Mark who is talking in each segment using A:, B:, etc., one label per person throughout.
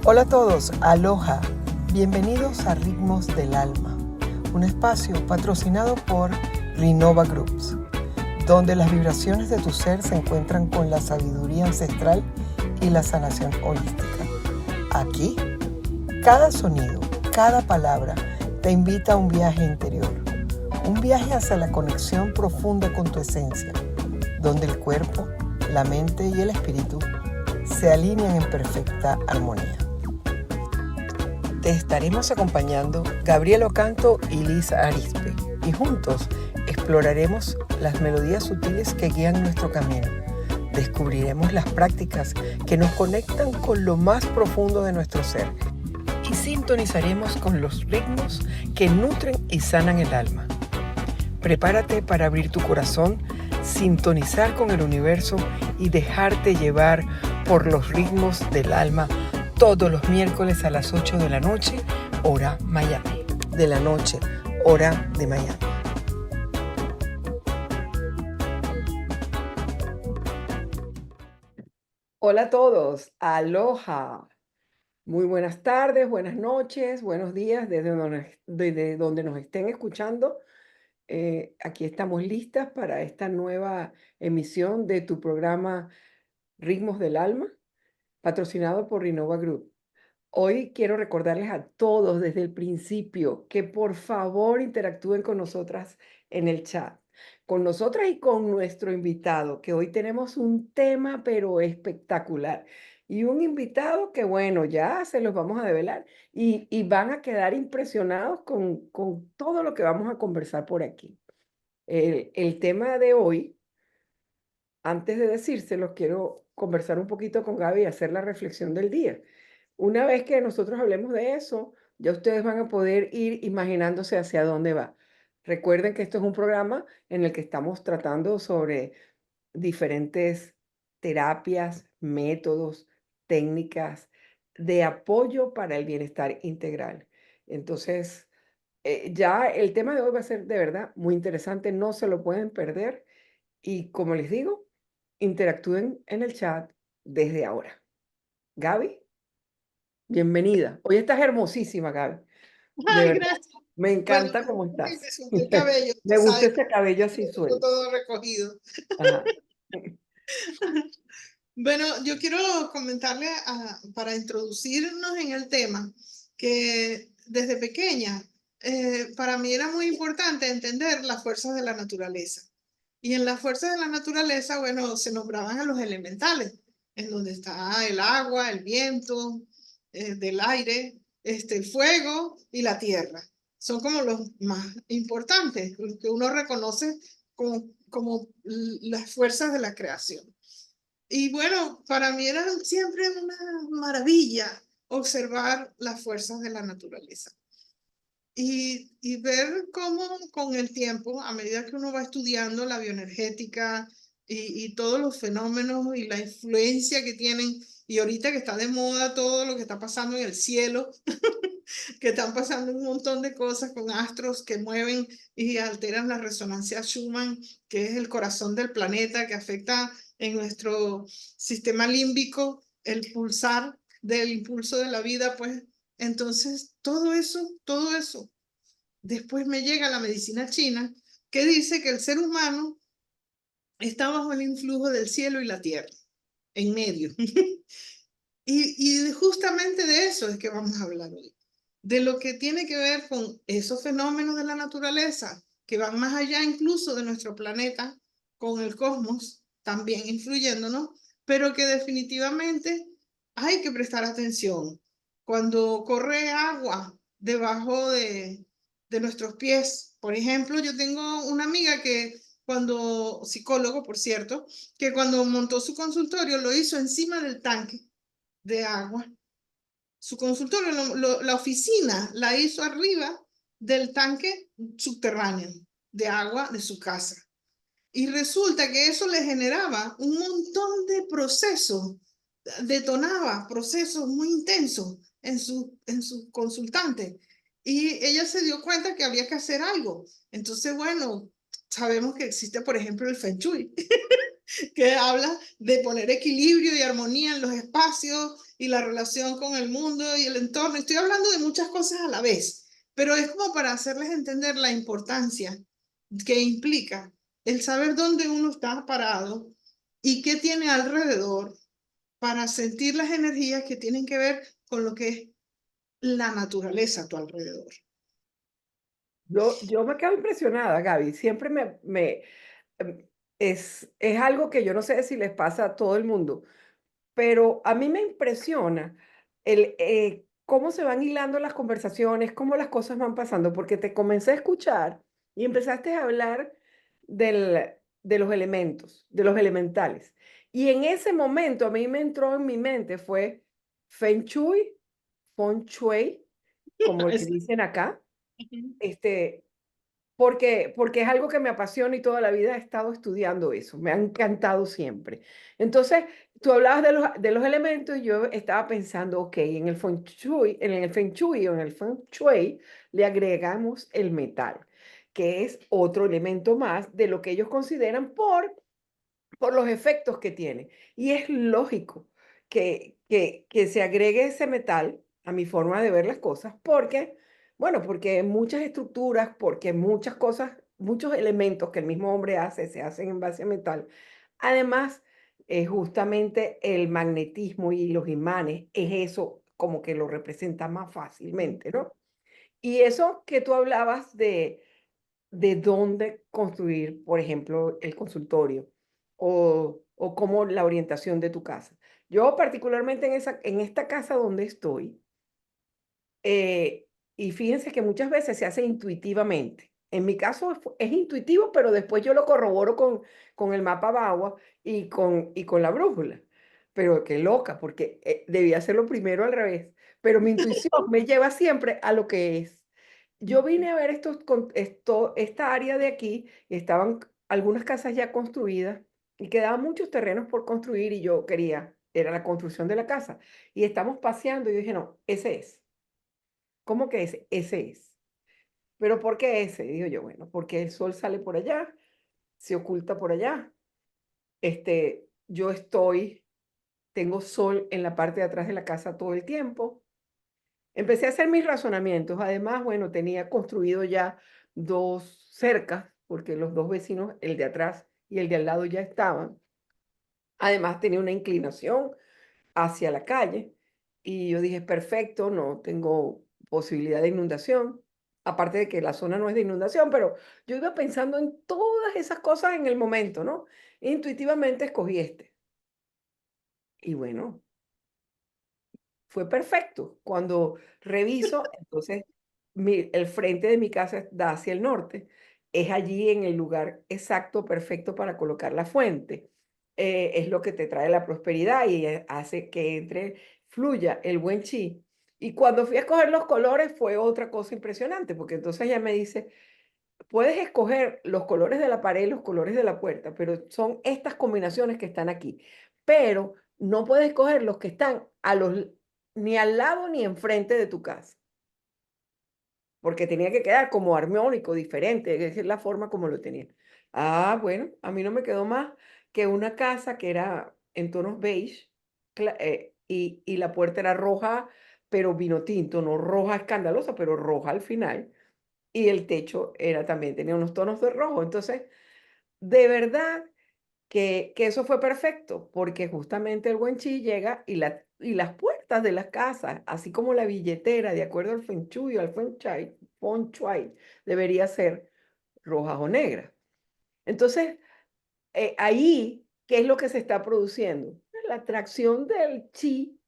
A: Hola a todos, aloha, bienvenidos a Ritmos del Alma, un espacio patrocinado por Rinova Groups, donde las vibraciones de tu ser se encuentran con la sabiduría ancestral y la sanación holística. Aquí, cada sonido, cada palabra te invita a un viaje interior, un viaje hacia la conexión profunda con tu esencia, donde el cuerpo, la mente y el espíritu se alinean en perfecta armonía. Te estaremos acompañando Gabriel Ocanto y Liz Arizpe, y juntos exploraremos las melodías sutiles que guían nuestro camino. Descubriremos las prácticas que nos conectan con lo más profundo de nuestro ser y sintonizaremos con los ritmos que nutren y sanan el alma. Prepárate para abrir tu corazón, sintonizar con el universo y dejarte llevar por los ritmos del alma todos los miércoles a las 8 de la noche, hora Miami. De la noche, hora de Miami. Hola a todos, aloha. Muy buenas tardes, buenas noches, buenos días desde donde nos estén escuchando. Aquí estamos listas para esta nueva emisión de tu programa Ritmos del Alma, patrocinado por Rinova Group. Hoy quiero recordarles a todos desde el principio que por favor interactúen con nosotras en el chat, con nosotras y con nuestro invitado, que hoy tenemos un tema pero espectacular y un invitado que bueno, ya se los vamos a develar y van a quedar impresionados con todo lo que vamos a conversar por aquí. El tema de hoy, antes de decírselos, quiero conversar un poquito con Gaby y hacer la reflexión del día. Una vez que nosotros hablemos de eso, ya ustedes van a poder ir imaginándose hacia dónde va. Recuerden que esto es un programa en el que estamos tratando sobre diferentes terapias, métodos, técnicas de apoyo para el bienestar integral. Entonces, ya el tema de hoy va a ser de verdad muy interesante, no se lo pueden perder y como les digo, interactúen en el chat desde ahora. Gaby. Bienvenida. Hoy estás hermosísima, Gaby. De
B: Ay,
A: verdad.
B: gracias.
A: Me
B: Bueno,
A: encanta cómo
B: me
A: estás.
B: solté el cabello,
A: Me
B: tú
A: gusta
B: sabes,
A: ese cabello así
B: tengo
A: suelto.
B: todo recogido.
A: Ajá.
B: Bueno, yo quiero comentarle para introducirnos en el tema que desde pequeña para mí era muy importante entender las fuerzas de la naturaleza. Y en las fuerzas de la naturaleza, bueno, se nombraban a los elementales, en donde está el agua, el viento, del aire, el fuego y la tierra. Son como los más importantes, los que uno reconoce como las fuerzas de la creación. Y bueno, para mí era siempre una maravilla observar las fuerzas de la naturaleza. Y ver cómo con el tiempo, a medida que uno va estudiando la bioenergética y todos los fenómenos y la influencia que tienen, y ahorita que está de moda todo lo que está pasando en el cielo, que están pasando un montón de cosas con astros que mueven y alteran la resonancia Schumann, que es el corazón del planeta, que afecta en nuestro sistema límbico el pulsar del impulso de la vida, pues entonces todo eso. Después me llega la medicina china que dice que el ser humano está bajo el influjo del cielo y la tierra, en medio. Y justamente de eso es que vamos a hablar hoy, de lo que tiene que ver con esos fenómenos de la naturaleza que van más allá incluso de nuestro planeta, con el cosmos también influyéndonos, pero que definitivamente hay que prestar atención. Cuando corre agua debajo de nuestros pies, por ejemplo, yo tengo una amiga que psicólogo, por cierto, que cuando montó su consultorio lo hizo encima del tanque de agua. Su consultorio, la oficina, la hizo arriba del tanque subterráneo de agua de su casa. Y resulta que eso le generaba un montón de procesos, detonaba procesos muy intensos en su consultante. Y ella se dio cuenta que había que hacer algo. Entonces, bueno, sabemos que existe, por ejemplo, el Feng Shui, que habla de poner equilibrio y armonía en los espacios y la relación con el mundo y el entorno. Estoy hablando de muchas cosas a la vez, pero es como para hacerles entender la importancia que implica el saber dónde uno está parado y qué tiene alrededor para sentir las energías que tienen que ver con lo que es la naturaleza a tu alrededor.
A: Yo me quedo impresionada, Gaby. Siempre em, es algo que yo no sé si les pasa a todo el mundo, pero a mí me impresiona cómo se van hilando las conversaciones, cómo las cosas van pasando, porque te comencé a escuchar y empezaste a hablar de los elementos, de los elementales. Y en ese momento a mí me entró en mi mente fue Feng Shui, Feng Shui, como le
B: Es-
A: dicen acá, este, porque es algo que me apasiona y toda la vida he estado estudiando eso, me ha encantado siempre. Entonces, tú hablabas de los elementos y yo estaba pensando, ok, en el Feng Shui le agregamos el metal, que es otro elemento más de lo que ellos consideran por los efectos que tiene. Y es lógico que se agregue ese metal a mi forma de ver las cosas, porque, bueno, porque muchas estructuras, porque muchas cosas, muchos elementos que el mismo hombre hace, se hacen en base a metal. Además, justamente el magnetismo y los imanes es eso como que lo representa más fácilmente, ¿no? Y eso que tú hablabas de dónde construir, por ejemplo, el consultorio o cómo la orientación de tu casa. Yo particularmente en esta casa donde estoy, y fíjense que muchas veces se hace intuitivamente. En mi caso es intuitivo, pero después yo lo corroboro con el mapa Bawa y con la brújula. Pero qué loca, porque debía hacerlo primero al revés. Pero mi intuición me lleva siempre a lo que es. Yo vine a ver esta área de aquí, y estaban algunas casas ya construidas y quedaban muchos terrenos por construir y yo quería, era la construcción de la casa. Y estamos paseando y yo dije, no, ese es. ¿Cómo que ese? Ese es. ¿Pero por qué ese? Digo yo, bueno, porque el sol sale por allá, se oculta por allá. Yo tengo sol en la parte de atrás de la casa todo el tiempo. Empecé a hacer mis razonamientos. Además, bueno, tenía construido ya dos cercas, porque los dos vecinos, el de atrás y el de al lado ya estaban. Además, tenía una inclinación hacia la calle y yo dije, perfecto, no tengo posibilidad de inundación. Aparte de que la zona no es de inundación, pero yo iba pensando en todas esas cosas en el momento, ¿no? Intuitivamente escogí este. Y bueno, fue perfecto. Cuando reviso, entonces el frente de mi casa da hacia el norte. Es allí en el lugar exacto, perfecto para colocar la fuente. Es lo que te trae la prosperidad y hace que entre, fluya el buen chi. Y cuando fui a escoger los colores fue otra cosa impresionante, porque entonces ella me dice, puedes escoger los colores de la pared y los colores de la puerta, pero son estas combinaciones que están aquí. Pero no puedes escoger los que están ni al lado ni enfrente de tu casa, porque tenía que quedar como armónico, diferente, esa es la forma como lo tenía. Ah, bueno, a mí no me quedó más que una casa que era en tonos beige y la puerta era roja, pero vino tinto, no roja escandalosa, pero roja al final y el techo era también, tenía unos tonos de rojo. Entonces, de verdad que eso fue perfecto, porque justamente el buen chi llega y las puertas de las casas, así como la billetera, de acuerdo al Feng Shui o al Feng Shui, debería ser rojas o negras. Entonces, ahí, ¿qué es lo que se está produciendo? La atracción del chi,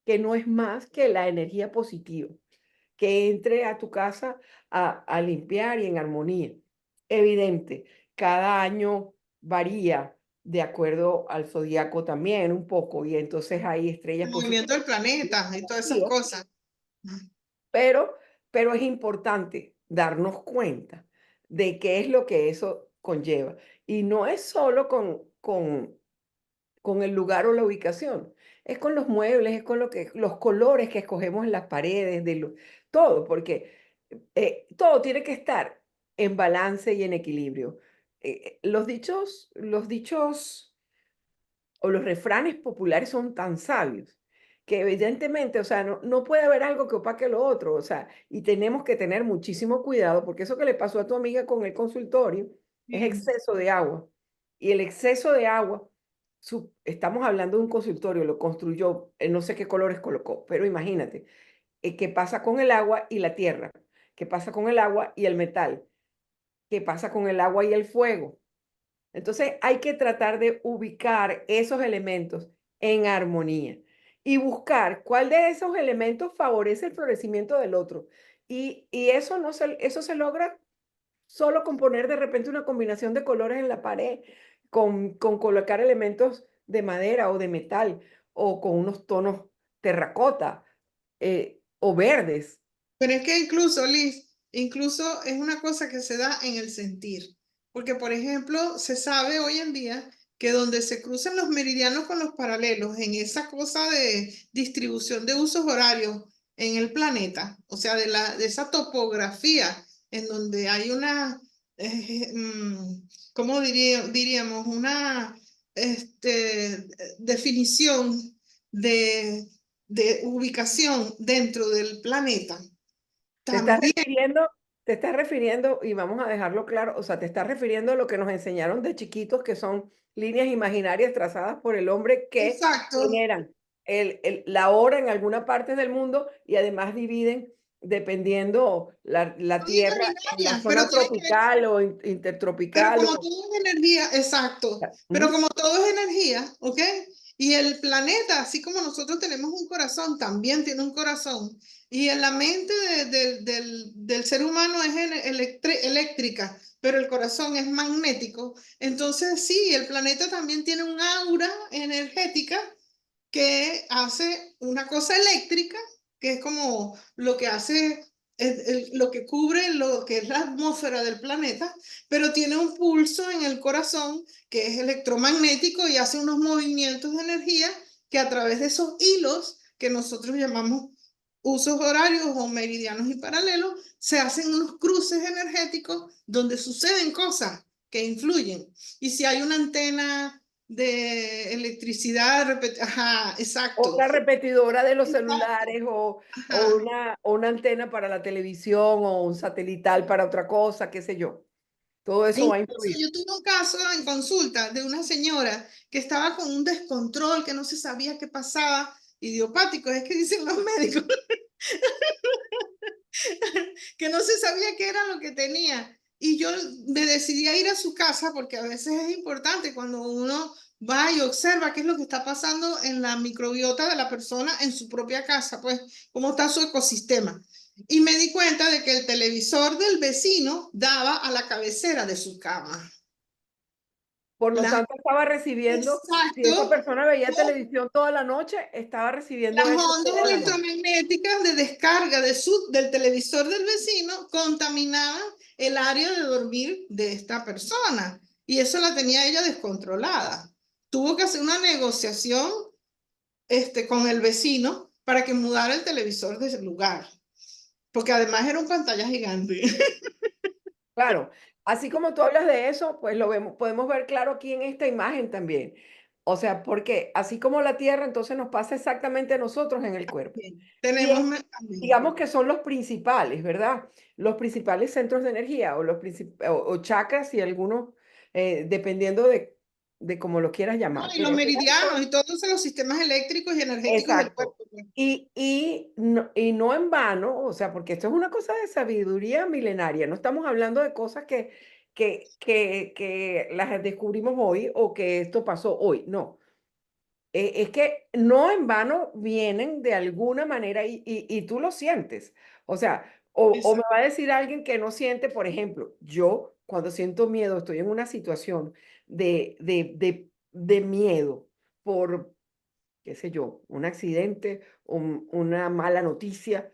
A: que no es más que la energía positiva que entre a tu casa a limpiar y en armonía. Evidente, cada año varía de acuerdo al zodiaco también un poco, y entonces hay
B: El
A: estrellas
B: movimiento
A: positivas
B: del planeta y todas esas
A: negativas,
B: cosas.
A: pero, pero es importante darnos cuenta de qué es lo que eso conlleva. Y no es solo con el lugar o la ubicación. Es con los muebles, es con los colores que escogemos en las paredes, todo, porque todo tiene que estar en balance y en equilibrio. los dichos o los refranes populares son tan sabios que evidentemente, o sea, no puede haber algo que opaque lo otro, o sea, y tenemos que tener muchísimo cuidado porque eso que le pasó a tu amiga con el consultorio es
B: Sí.
A: exceso de agua. Y el exceso de agua, estamos hablando de un consultorio, lo construyó, no sé qué colores colocó, pero imagínate, ¿qué pasa con el agua y la tierra? ¿Qué pasa con el agua y el metal? ¿Qué pasa con el agua y el fuego? Entonces hay que tratar de ubicar esos elementos en armonía y buscar cuál de esos elementos favorece el florecimiento del otro. Y eso, no se, eso se logra solo con poner de repente una combinación de colores en la pared, con colocar elementos de madera o de metal o con unos tonos terracota o verdes.
B: Pero es que incluso, Liz, incluso es una cosa que se da en el sentir. Porque, por ejemplo, se sabe hoy en día que donde se cruzan los meridianos con los paralelos, en esa cosa de distribución de usos horarios en el planeta, o sea, de esa topografía en donde hay una, ¿cómo diríamos? Una definición de, de ubicación dentro del planeta.
A: Te estás
B: También,
A: refiriendo, te estás refiriendo, y vamos a dejarlo claro, o sea, te estás refiriendo a lo que nos enseñaron de chiquitos, que son líneas imaginarias trazadas por el hombre que
B: exacto.
A: generan la hora en alguna parte del mundo y además dividen dependiendo la
B: Son
A: tierra en la
B: imaginarias,
A: zona tropical o
B: pero
A: intertropical.
B: como todo es energía, exacto, pero
A: Ujú.
B: como todo es energía, ¿ok? Y el planeta, así como nosotros tenemos un corazón, también tiene un corazón. Y en la mente del ser humano es eléctrica, pero el corazón es magnético. Entonces, sí, el planeta también tiene un aura energética que hace una cosa eléctrica, que es como lo que hace, lo que cubre lo que es la atmósfera del planeta, pero tiene un pulso en el corazón que es electromagnético y hace unos movimientos de energía que a través de esos hilos que nosotros llamamos usos horarios o meridianos y paralelos, se hacen unos cruces energéticos donde suceden cosas que influyen. Y si hay una antena de electricidad, ajá,
A: O
B: exacto,
A: una repetidora de los
B: exacto,
A: celulares
B: ajá.
A: o una antena para la televisión o un satelital para otra cosa, qué sé yo. Todo
B: E
A: eso va a
B: incluso
A: influir.
B: yo tuve un caso en consulta de una señora que estaba con un descontrol, que no se sabía qué pasaba, idiopático, es que dicen los médicos, que no se sabía qué era lo que tenía. Y yo me decidí a ir a su casa porque a veces es importante cuando uno va y observa qué es lo que está pasando en la microbiota de la persona en su propia casa, pues cómo está su ecosistema. Y me di cuenta de que el televisor del vecino daba a la cabecera de su cama.
A: Por lo
B: Las,
A: tanto, estaba recibiendo, si esa
B: exacto,
A: persona veía televisión toda la noche, estaba recibiendo
B: las
A: eso
B: ondas
A: toda la noche.
B: electromagnéticas de descarga del televisor del vecino contaminaban el área de dormir de esta persona y eso la tenía ella descontrolada. Tuvo que hacer una negociación con el vecino para que mudara el televisor de ese lugar, porque además era un pantalla gigante.
A: Claro, así como tú hablas de eso, pues lo vemos, podemos ver claro aquí en esta imagen también. O sea, porque así como la Tierra, entonces nos pasa exactamente a nosotros en el cuerpo.
B: Bien,
A: Y
B: tenemos también.
A: digamos que son los principales, ¿verdad? Los principales centros de energía o o chakras y algunos, dependiendo de cómo lo quieras
B: No,
A: llamar.
B: y los
A: Pero al final
B: meridianos y todos los sistemas eléctricos y energéticos del
A: exacto.
B: cuerpo, pues.
A: Y no en vano, o sea, porque esto es una cosa de sabiduría milenaria, no estamos hablando de cosas que las descubrimos hoy o que esto pasó hoy, no. Es que no en vano vienen de alguna manera y tú lo sientes. O sea, o me
B: Exacto.
A: va a decir alguien que no siente, por ejemplo, yo cuando siento miedo, estoy en una situación de miedo por qué sé yo, un accidente, una mala noticia,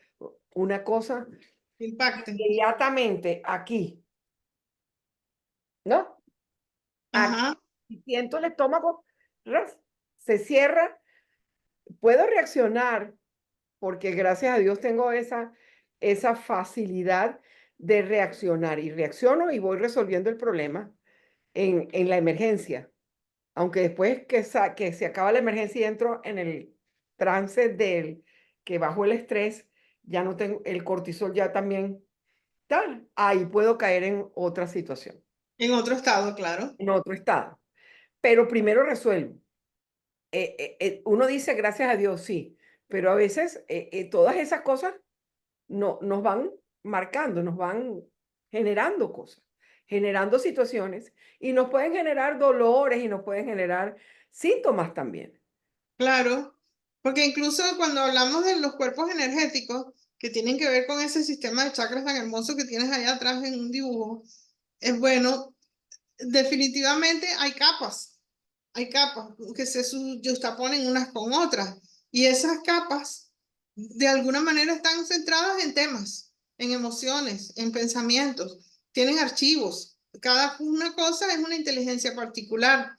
A: una cosa,
B: Impacte.
A: inmediatamente aquí, ¿no? Aquí
B: Ajá.
A: si siento el estómago, ¡ras! Se cierra, puedo reaccionar porque gracias a Dios tengo esa facilidad de reaccionar y reacciono y voy resolviendo el problema. en la emergencia. Aunque después que se acaba la emergencia y entro en el trance del que bajo el estrés, ya no tengo el cortisol ya también tal, ahí puedo caer en otra situación,
B: En otro estado, claro.
A: en otro estado. Pero primero resuelvo. Uno dice gracias a Dios, sí, pero a veces todas esas cosas no, nos van marcando, nos van generando cosas, generando situaciones y nos pueden generar dolores y nos pueden generar síntomas también.
B: Claro, porque incluso cuando hablamos de los cuerpos energéticos, que tienen que ver con ese sistema de chakras tan hermoso que tienes allá atrás en un dibujo, es bueno, definitivamente hay capas que se justaponen unas con otras, y esas capas de alguna manera están centradas en temas, en emociones, en pensamientos, tienen archivos, cada una cosa es una inteligencia particular.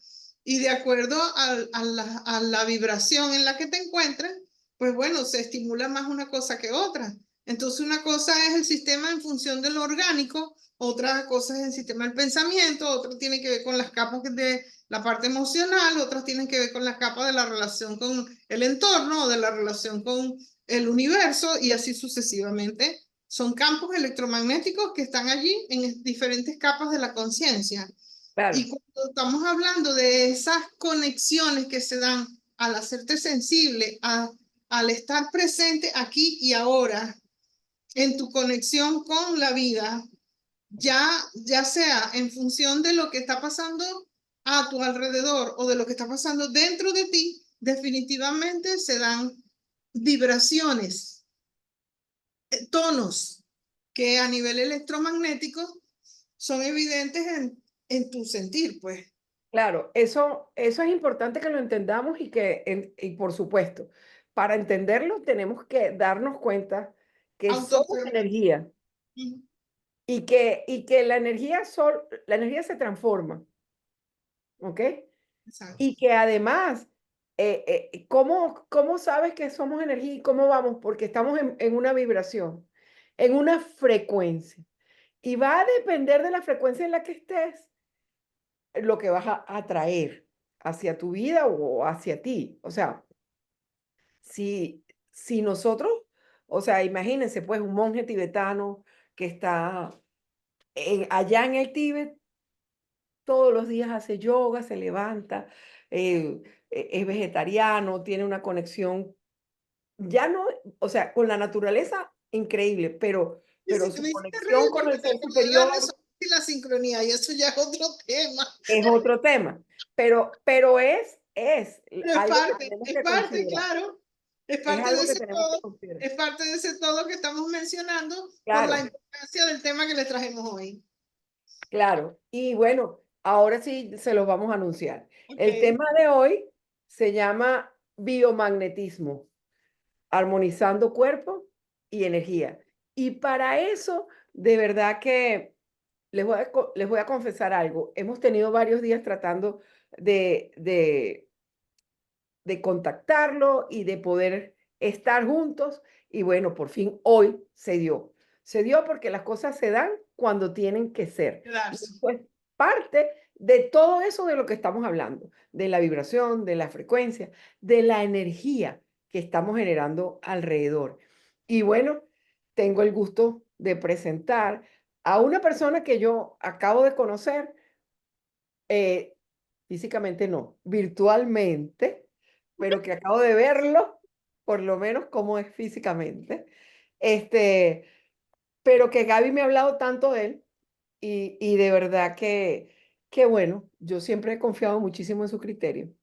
B: Y de acuerdo a la vibración en la que te encuentres, pues bueno, se estimula más una cosa que otra. Entonces una cosa es el sistema en función de lo orgánico, otra cosa es el sistema del pensamiento, otra tiene que ver con las capas de la parte emocional, otras tienen que ver con las capas de la relación con el entorno o de la relación con el universo y así sucesivamente. Son campos electromagnéticos que están allí en diferentes capas de la conciencia. Y
A: Claro,
B: cuando estamos hablando de esas conexiones que se dan al hacerte sensible, al estar presente aquí y ahora, en tu conexión con la vida, ya sea en función de lo que está pasando a tu alrededor o de lo que está pasando dentro de ti, definitivamente se dan vibraciones, tonos que a nivel electromagnético son evidentes en tu sentir, pues.
A: claro, eso es importante que lo entendamos y por supuesto, para entenderlo tenemos que darnos cuenta que somos
B: Autoobservar.
A: energía y que la energía se transforma, ¿ok?
B: Exacto.
A: Y que además, ¿cómo sabes que somos energía y cómo vamos? Porque estamos en una vibración, en una frecuencia. Y va a depender de la frecuencia en la que estés, lo que vas a atraer hacia tu vida o hacia ti. O sea, si nosotros, o sea, imagínense pues un monje tibetano que está allá en el Tíbet, todos los días hace yoga, se levanta, es vegetariano, tiene una conexión, ya no, o sea, con la naturaleza, increíble,
B: Y
A: pero
B: si
A: su
B: me hiciste
A: conexión
B: reír
A: con
B: porque
A: el
B: te
A: ser
B: acordé de la
A: superior
B: resonancia y la sincronía, y eso ya es otro tema.
A: es otro tema, pero es
B: Pero
A: algo que tenemos
B: es
A: que
B: parte,
A: considerar,
B: claro, es
A: es
B: parte de
A: algo que
B: ese
A: tenemos que
B: todo,
A: considerar.
B: es parte de ese todo que estamos mencionando por la
A: Claro,
B: importancia del tema que les trajimos hoy.
A: claro. Y bueno, ahora sí se los vamos a anunciar.
B: Ok,
A: El tema de hoy se llama biomagnetismo, armonizando cuerpo y energía. Y para eso, de verdad que les voy a confesar algo. Hemos tenido varios días tratando de, de, de contactarlo y de poder estar juntos. Y bueno, por fin hoy se dio. Se dio porque las cosas se dan cuando tienen que ser. Y
B: quedarse.
A: esto es parte de todo eso de lo que estamos hablando, de la vibración, de la frecuencia, de la energía que estamos generando alrededor. Y bueno, tengo el gusto de presentar a una persona que yo acabo de conocer, eh, físicamente no, virtualmente, pero que acabo de verlo, por lo menos como es físicamente. Este, pero que Gaby me ha hablado tanto de él y de verdad que bueno, yo siempre he confiado muchísimo en su criterio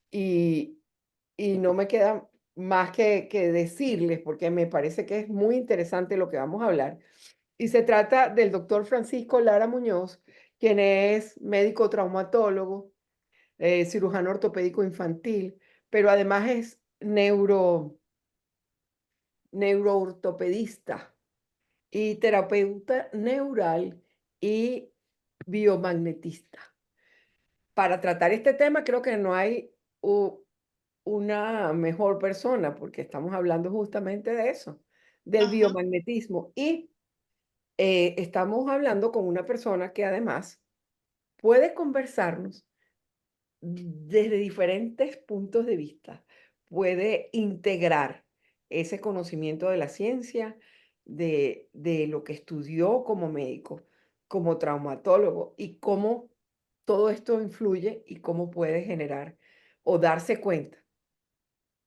A: y, y no me queda más que decirles, porque me parece que es muy interesante lo que vamos a hablar. Y se trata del doctor Francisco Lara Muñoz, quien es médico traumatólogo, cirujano ortopédico infantil, pero además es neuroortopedista y terapeuta neural y biomagnetista. Para tratar este tema creo que no hay una mejor persona porque estamos hablando justamente de eso, del
B: Ajá.
A: biomagnetismo y estamos hablando con una persona que además puede conversarnos desde diferentes puntos de vista, puede integrar ese conocimiento de la ciencia, de lo que estudió como médico, como traumatólogo, y cómo todo esto influye y cómo puede generar o darse cuenta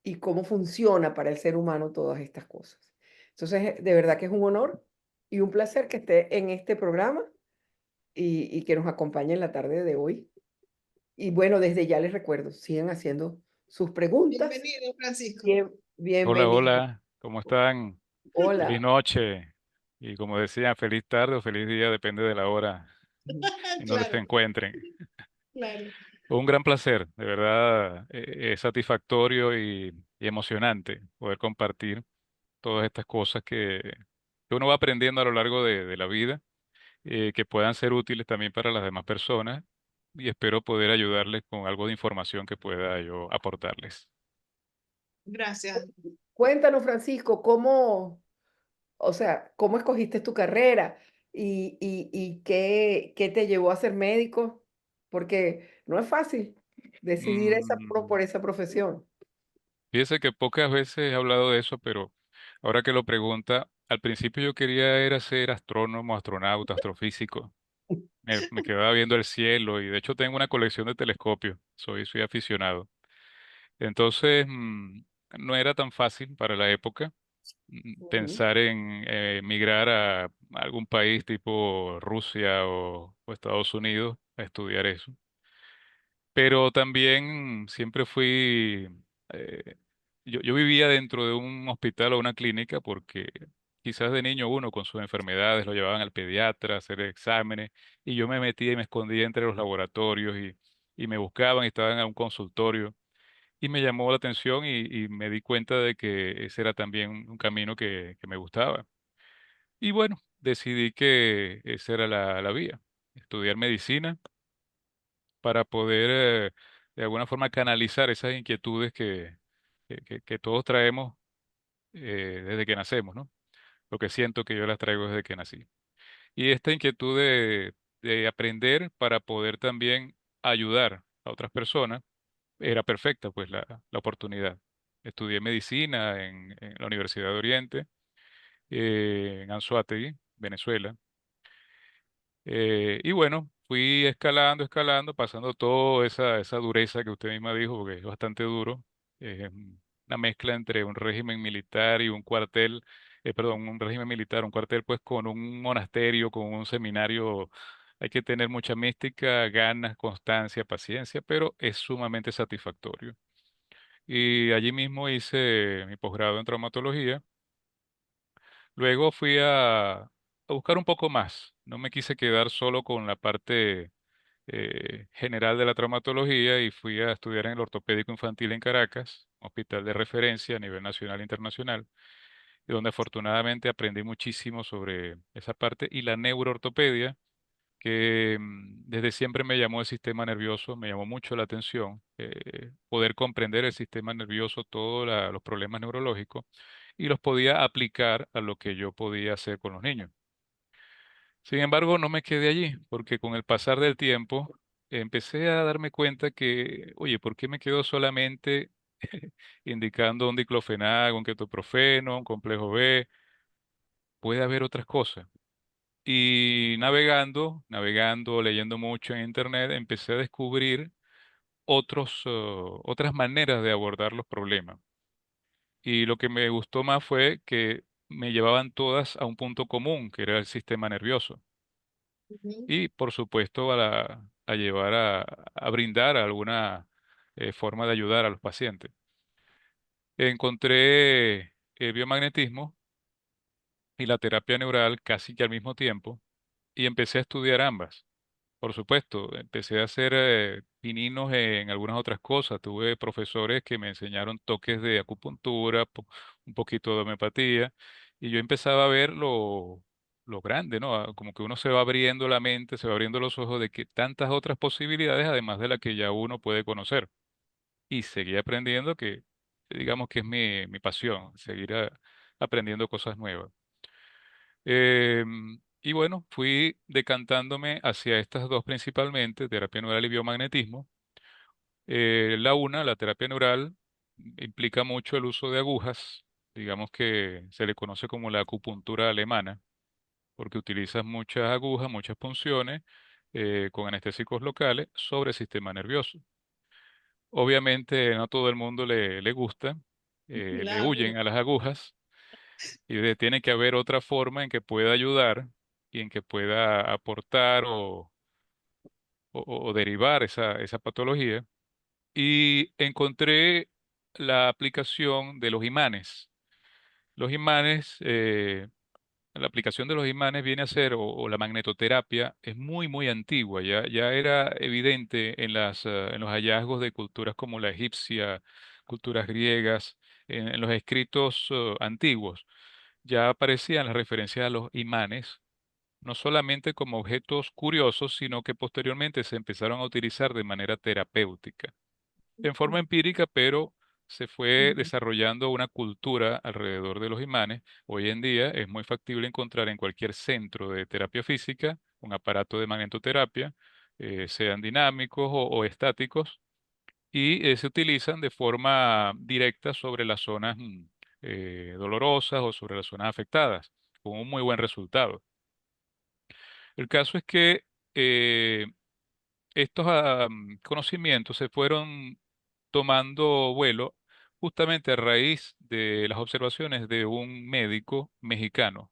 A: y cómo funciona para el ser humano todas estas cosas. Entonces, de verdad que es un honor y un placer que esté en este programa y que nos acompañe en la tarde de hoy. Y bueno, desde ya les recuerdo, sigan haciendo sus preguntas.
B: Bienvenido, Francisco.
A: Bienvenido.
C: Hola, hola, ¿cómo están? Feliz
A: Hola.
C: noche. Y como decía, feliz tarde o feliz día, depende de la hora
A: Ujú.
C: en donde se
B: Claro,
C: encuentren.
B: claro.
C: Un gran placer, de verdad, es satisfactorio y emocionante poder compartir todas estas cosas que uno va aprendiendo a lo largo de la vida, que puedan ser útiles también para las demás personas y espero poder ayudarles con algo de información que pueda yo aportarles.
B: Gracias.
A: Cuéntanos, Francisco, o sea, cómo escogiste tu carrera y qué te llevó a ser médico, porque no es fácil decidir
C: Mm,
A: por esa profesión.
C: Fíjese que pocas veces he hablado de eso, pero ahora que lo pregunta, al principio yo quería era ser astrónomo, astronauta, astrofísico. Me quedaba viendo el cielo y de hecho tengo una colección de telescopios, soy aficionado. Entonces, no era tan fácil para la época
A: Ujú,
C: pensar en migrar a algún país tipo Rusia o Estados Unidos a estudiar eso. Pero también siempre eh, yo vivía dentro de un hospital o una clínica porque quizás de niño uno con sus enfermedades lo llevaban al pediatra a hacer exámenes y yo me metía y me escondía entre los laboratorios y me buscaban y estaban en un consultorio y me llamó la atención y me di cuenta de que ese era también un camino que me gustaba. Y bueno, decidí que esa era la vía, estudiar medicina para poder de alguna forma canalizar esas inquietudes que todos traemos desde que nacemos, ¿no? Lo que siento que yo las traigo desde que nací. Y esta inquietud de aprender para poder también ayudar a otras personas era perfecta, pues la oportunidad. Estudié medicina en la Universidad de Oriente, en Anzoátegui, Venezuela. Y bueno, fui escalando, escalando, pasando toda esa dureza que usted misma dijo, porque es bastante duro. Es una mezcla entre un régimen militar y un cuartel, perdón, un régimen militar, un cuartel pues con un monasterio, con un seminario. Hay que tener mucha mística, ganas, constancia, paciencia, pero es sumamente satisfactorio. Y allí mismo hice mi posgrado en traumatología. Luego fui a buscar un poco más. No me quise quedar solo con la parte general de la traumatología y fui a estudiar en el Ortopédico Infantil en Caracas, hospital de referencia a nivel nacional e internacional, y donde afortunadamente aprendí muchísimo sobre esa parte y la neuroortopedia, que desde siempre me llamó el sistema nervioso, me llamó mucho la atención, poder comprender el sistema nervioso, todos los problemas neurológicos, y los podía aplicar a lo que yo podía hacer con los niños. Sin embargo, no me quedé allí, porque con el pasar del tiempo empecé a darme cuenta que, oye, ¿por qué me quedo solamente indicando un diclofenac, un ketoprofeno, un complejo B? Puede haber otras cosas. Y navegando, leyendo mucho en internet, empecé a descubrir otras maneras de abordar los problemas. Y lo que me gustó más fue que me llevaban todas a un punto común, que era el sistema nervioso.
B: Ujú,
C: Y por supuesto a llevar a brindar alguna forma de ayudar a los pacientes. Encontré biomagnetismo y la terapia neural casi que al mismo tiempo y empecé a estudiar ambas. Por supuesto, empecé a hacer pininos en algunas otras cosas. Tuve profesores que me enseñaron toques de acupuntura, un poquito de homeopatía, y yo empezaba a ver lo grande, ¿no? Como que uno se va abriendo la mente, se va abriendo los ojos de que tantas otras posibilidades, además de la que ya uno puede conocer. Y seguí aprendiendo que, digamos que es mi pasión, seguir aprendiendo cosas nuevas. Y bueno, fui decantándome hacia estas dos principalmente, terapia neural y biomagnetismo. La terapia neural, implica mucho el uso de agujas, digamos que se le conoce como la acupuntura alemana, porque utilizas muchas agujas, muchas punciones con anestésicos locales sobre el sistema nervioso. Obviamente no todo el mundo le gusta, le
B: Claro.
C: huyen a las agujas y tiene que haber otra forma en que pueda ayudar y en que pueda aportar o derivar esa patología. Y encontré la aplicación de los imanes. Los imanes, la aplicación de los imanes viene a ser, o la magnetoterapia, es muy, muy antigua. Ya era evidente en los hallazgos de culturas como la egipcia, culturas griegas, en los escritos antiguos. Ya aparecían las referencias a los imanes, no solamente como objetos curiosos, sino que posteriormente se empezaron a utilizar de manera terapéutica en forma empírica, pero se fue
B: Ujú.
C: desarrollando una cultura alrededor de los imanes. Hoy en día es muy factible encontrar en cualquier centro de terapia física un aparato de magnetoterapia, sean dinámicos o estáticos, y se utilizan de forma directa sobre las zonas dolorosas o sobre las zonas afectadas, con un muy buen resultado. El caso es que eh, estos conocimientos se fueron tomando vuelo justamente a raíz de las observaciones de un médico mexicano.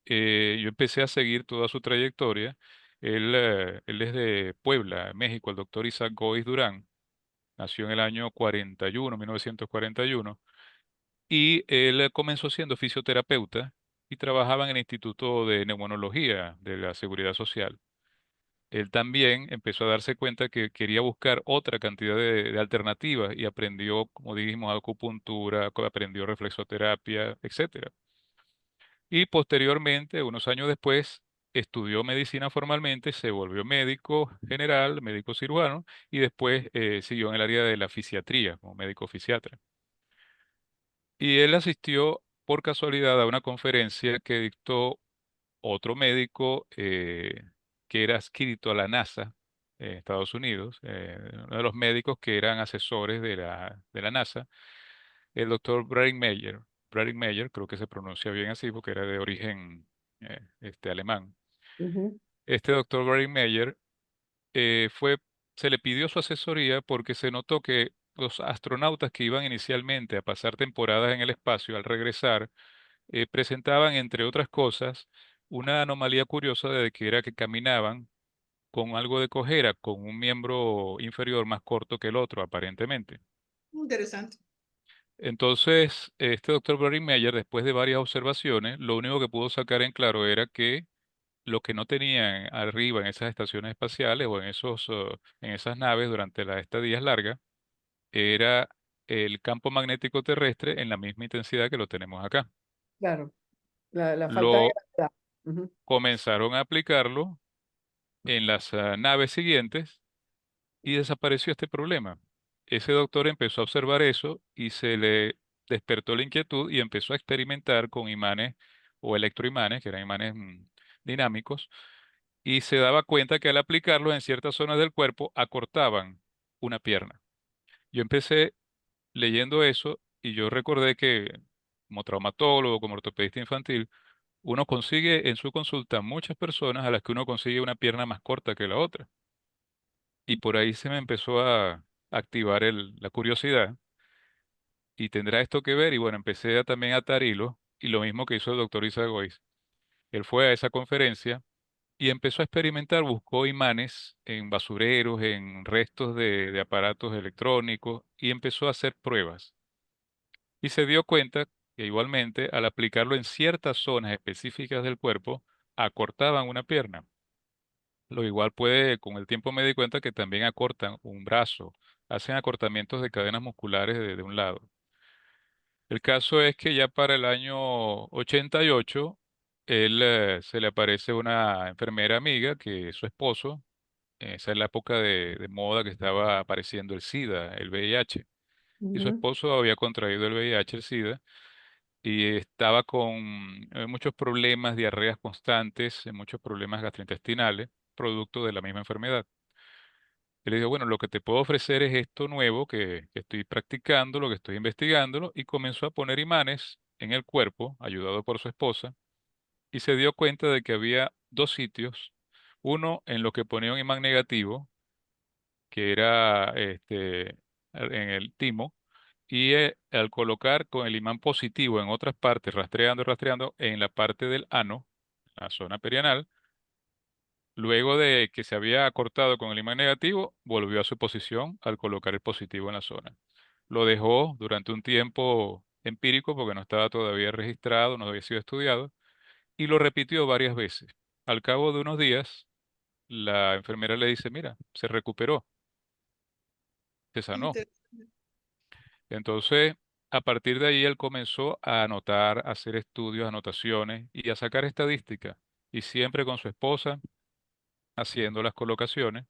C: Yo empecé a seguir toda su trayectoria. Él es de Puebla, México, el doctor Isaac Goiz Durán. Nació en el año 41, 1941, y él comenzó siendo fisioterapeuta y trabajaba en el Instituto de Neumonología de la Seguridad Social. Él también empezó a darse cuenta que quería buscar otra cantidad de alternativas y aprendió, como dijimos, acupuntura, aprendió reflexoterapia, etcétera. Y posteriormente, unos años después, estudió medicina formalmente, se volvió médico general, médico cirujano, y después siguió en el área de la fisiatría como médico fisiatra. Y él asistió por casualidad a una conferencia que dictó otro médico que era adscrito a la NASA en Estados Unidos, uno de los médicos que eran asesores de la NASA, el doctor Bradley Meyer. Bradley Meyer, creo que se pronuncia bien así porque era de origen alemán.
A: Ujú.
C: Este doctor Bradley Meyer eh, fue, se le pidió su asesoría porque se notó que los astronautas que iban inicialmente a pasar temporadas en el espacio, al regresar, presentaban, entre otras cosas, una anomalía curiosa de que era que caminaban con algo de cojera, con un miembro inferior más corto que el otro, aparentemente.
B: Interesante.
C: Entonces, este doctor Brody Meyer, después de varias observaciones, lo único que pudo sacar en claro era que lo que no tenían arriba en esas estaciones espaciales o en esas naves durante las estadías largas era el campo magnético terrestre en la misma intensidad que lo tenemos acá.
A: Claro, la falta de
C: Lo
A: gravedad. Ujú.
C: comenzaron a aplicarlo en las naves siguientes y desapareció este problema. Ese doctor empezó a observar eso y se le despertó la inquietud y empezó a experimentar con imanes o electroimanes, que eran imanes dinámicos, y se daba cuenta que al aplicarlos en ciertas zonas del cuerpo acortaban una pierna. Yo empecé leyendo eso y yo recordé que como traumatólogo, como ortopedista infantil, uno consigue en su consulta muchas personas a las que uno consigue una pierna más corta que la otra. Y por ahí se me empezó a activar la curiosidad y tendrá esto que ver. Y bueno, empecé también a atar hilos y lo mismo que hizo el doctor Isagois. Él fue a esa conferencia y empezó a experimentar, buscó imanes en basureros, en restos de aparatos electrónicos y empezó a hacer pruebas. Y se dio cuenta que igualmente al aplicarlo en ciertas zonas específicas del cuerpo, acortaban una pierna. Lo igual con el tiempo me di cuenta que también acortan un brazo, hacen acortamientos de cadenas musculares de un lado. El caso es que ya para el año 88, se le aparece una enfermera amiga que es su esposo. Esa es la época de moda que estaba apareciendo el SIDA, el VIH. Y su
A: Ujú.
C: esposo había contraído el VIH, el SIDA, y estaba con muchos problemas, diarreas constantes, muchos problemas gastrointestinales, producto de la misma enfermedad. Y le digo, bueno, lo que te puedo ofrecer es esto nuevo que estoy practicando, lo que estoy investigándolo, y comenzó a poner imanes en el cuerpo, ayudado por su esposa, y se dio cuenta de que había dos sitios, uno en lo que ponía un imán negativo, que era en el timo, y al colocar con el imán positivo en otras partes, rastreando, rastreando, en la parte del ano, la zona perianal, luego de que se había cortado con el imán negativo, volvió a su posición al colocar el positivo en la zona. Lo dejó durante un tiempo empírico porque no estaba todavía registrado, no había sido estudiado, y lo repitió varias veces. Al cabo de unos días, la enfermera le dice, mira, se recuperó, se sanó.
B: Interesante.
C: Entonces, a partir de ahí, él comenzó a anotar, a hacer estudios, anotaciones y a sacar estadísticas, y siempre con su esposa haciendo las colocaciones,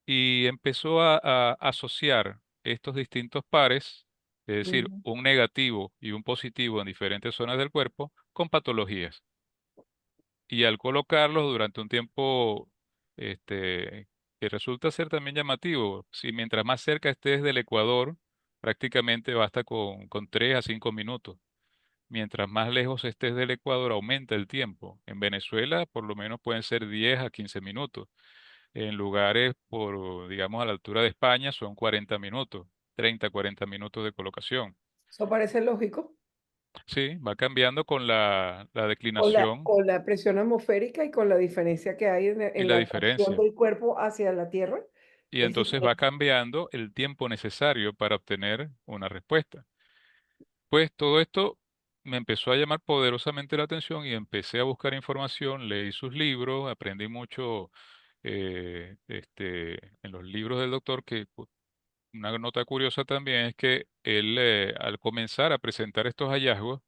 C: y empezó a asociar estos distintos pares, es decir,
A: Ujú.
C: un negativo y un positivo en diferentes zonas del cuerpo, con patologías. Y al colocarlos durante un tiempo, que resulta ser también llamativo, si mientras más cerca estés del Ecuador, prácticamente basta con 3 a 5 minutos. Mientras más lejos estés del Ecuador, aumenta el tiempo. En Venezuela, por lo menos pueden ser 10 a 15 minutos. En lugares por, digamos, a la altura de España, son 40 minutos, 30, 40 minutos de colocación.
A: Eso parece lógico.
C: Sí, va cambiando con la declinación
A: Con la presión atmosférica y con la diferencia que hay
C: y
A: en
C: la
A: la atracción
C: diferencia.
A: del cuerpo hacia la Tierra,
C: Y
A: es
C: entonces va
A: diferente.
C: cambiando el tiempo necesario para obtener una respuesta. Pues todo esto me empezó a llamar poderosamente la atención y empecé a buscar información, leí sus libros, aprendí mucho en los libros del doctor, que una nota curiosa también es que él, al comenzar a presentar estos hallazgos,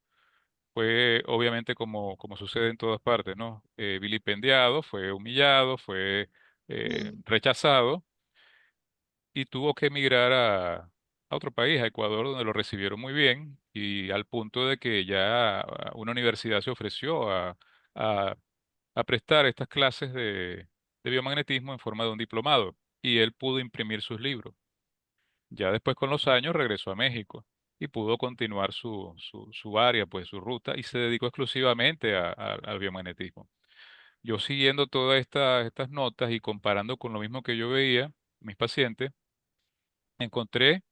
C: fue obviamente como sucede en todas partes, ¿no? Vilipendiado, fue humillado, fue
B: Mm.
C: rechazado y tuvo que emigrar a otro país, a Ecuador, donde lo recibieron muy bien y al punto de que ya una universidad se ofreció a, a prestar estas clases de biomagnetismo en forma de un diplomado y él pudo imprimir sus libros. Ya después con los años regresó a México y pudo continuar su área, pues su ruta, y se dedicó exclusivamente al biomagnetismo. Yo siguiendo todas estas notas y comparando con lo mismo que yo veía, mis pacientes, encontré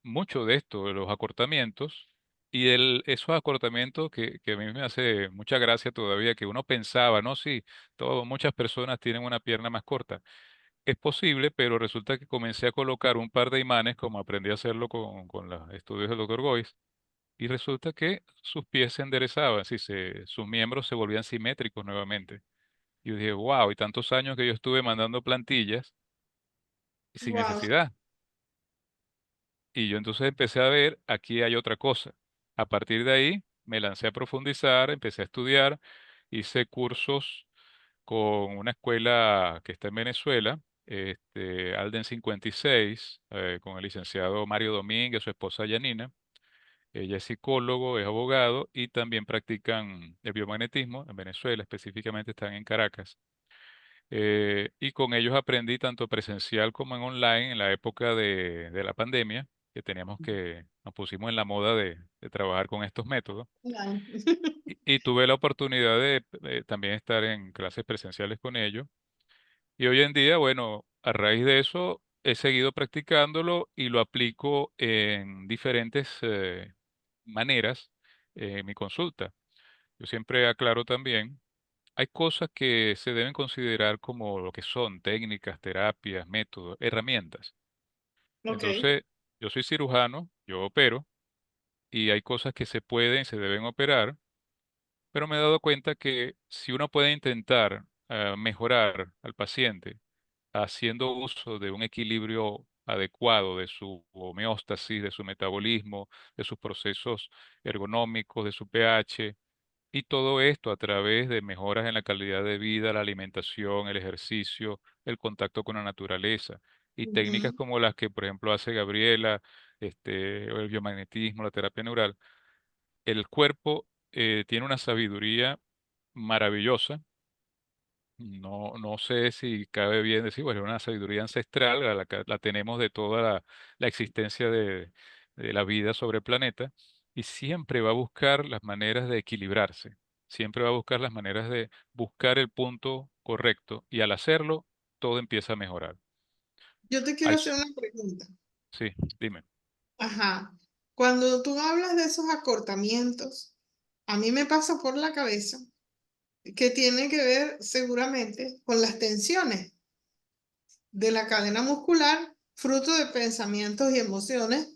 C: mucho de esto, de los acortamientos, y esos acortamientos que a mí me hace mucha gracia todavía, que uno pensaba, ¿no? Sí, muchas personas tienen una pierna más corta. Es posible, pero resulta que comencé a colocar un par de imanes, como aprendí a hacerlo con los estudios del doctor Gois, y resulta que sus pies se enderezaban, sí, sus miembros se volvían simétricos nuevamente. Y yo dije, wow, y tantos años que yo estuve mandando plantillas sin
B: Wow.
C: necesidad. Y yo entonces empecé a ver, aquí hay otra cosa. A partir de ahí me lancé a profundizar, empecé a estudiar, hice cursos con una escuela que está en Venezuela, Alden 56, con el licenciado Mario Domínguez, su esposa Yanina. Ella es psicólogo, es abogado y también practican el biomagnetismo en Venezuela, específicamente están en Caracas. Y con ellos aprendí tanto presencial como en online en la época de la pandemia, que nos pusimos en la moda de trabajar con estos métodos.
B: Claro.
C: Y tuve la oportunidad de también estar en clases presenciales con ellos. Y hoy en día, bueno, a raíz de eso he seguido practicándolo y lo aplico en diferentes maneras en mi consulta. Yo siempre aclaro también, hay cosas que se deben considerar como lo que son técnicas, terapias, métodos, herramientas.
B: Ok,
C: Entonces, yo soy cirujano, yo opero y hay cosas que se pueden, se deben operar, pero me he dado cuenta que si uno puede intentar mejorar al paciente haciendo uso de un equilibrio adecuado de su homeostasis, de su metabolismo, de sus procesos ergonómicos, de su pH, y todo esto a través de mejoras en la calidad de vida, la alimentación, el ejercicio, el contacto con la naturaleza, y técnicas
B: ujú,
C: como las que, por ejemplo, hace Gabriela, o el biomagnetismo, la terapia neural, el cuerpo tiene una sabiduría maravillosa. No sé si cabe bien decir, bueno, es una sabiduría ancestral, la que la tenemos de toda la existencia de la vida sobre el planeta, y siempre va a buscar las maneras de equilibrarse, siempre va a buscar las maneras de buscar el punto correcto, y al hacerlo, todo empieza a mejorar.
B: Yo te quiero
C: Al
B: hacer
C: s-
B: una pregunta.
C: sí, dime.
B: Ajá. Cuando tú hablas de esos acortamientos, a mí me pasa por la cabeza que tiene que ver seguramente con las tensiones de la cadena muscular, fruto de pensamientos y emociones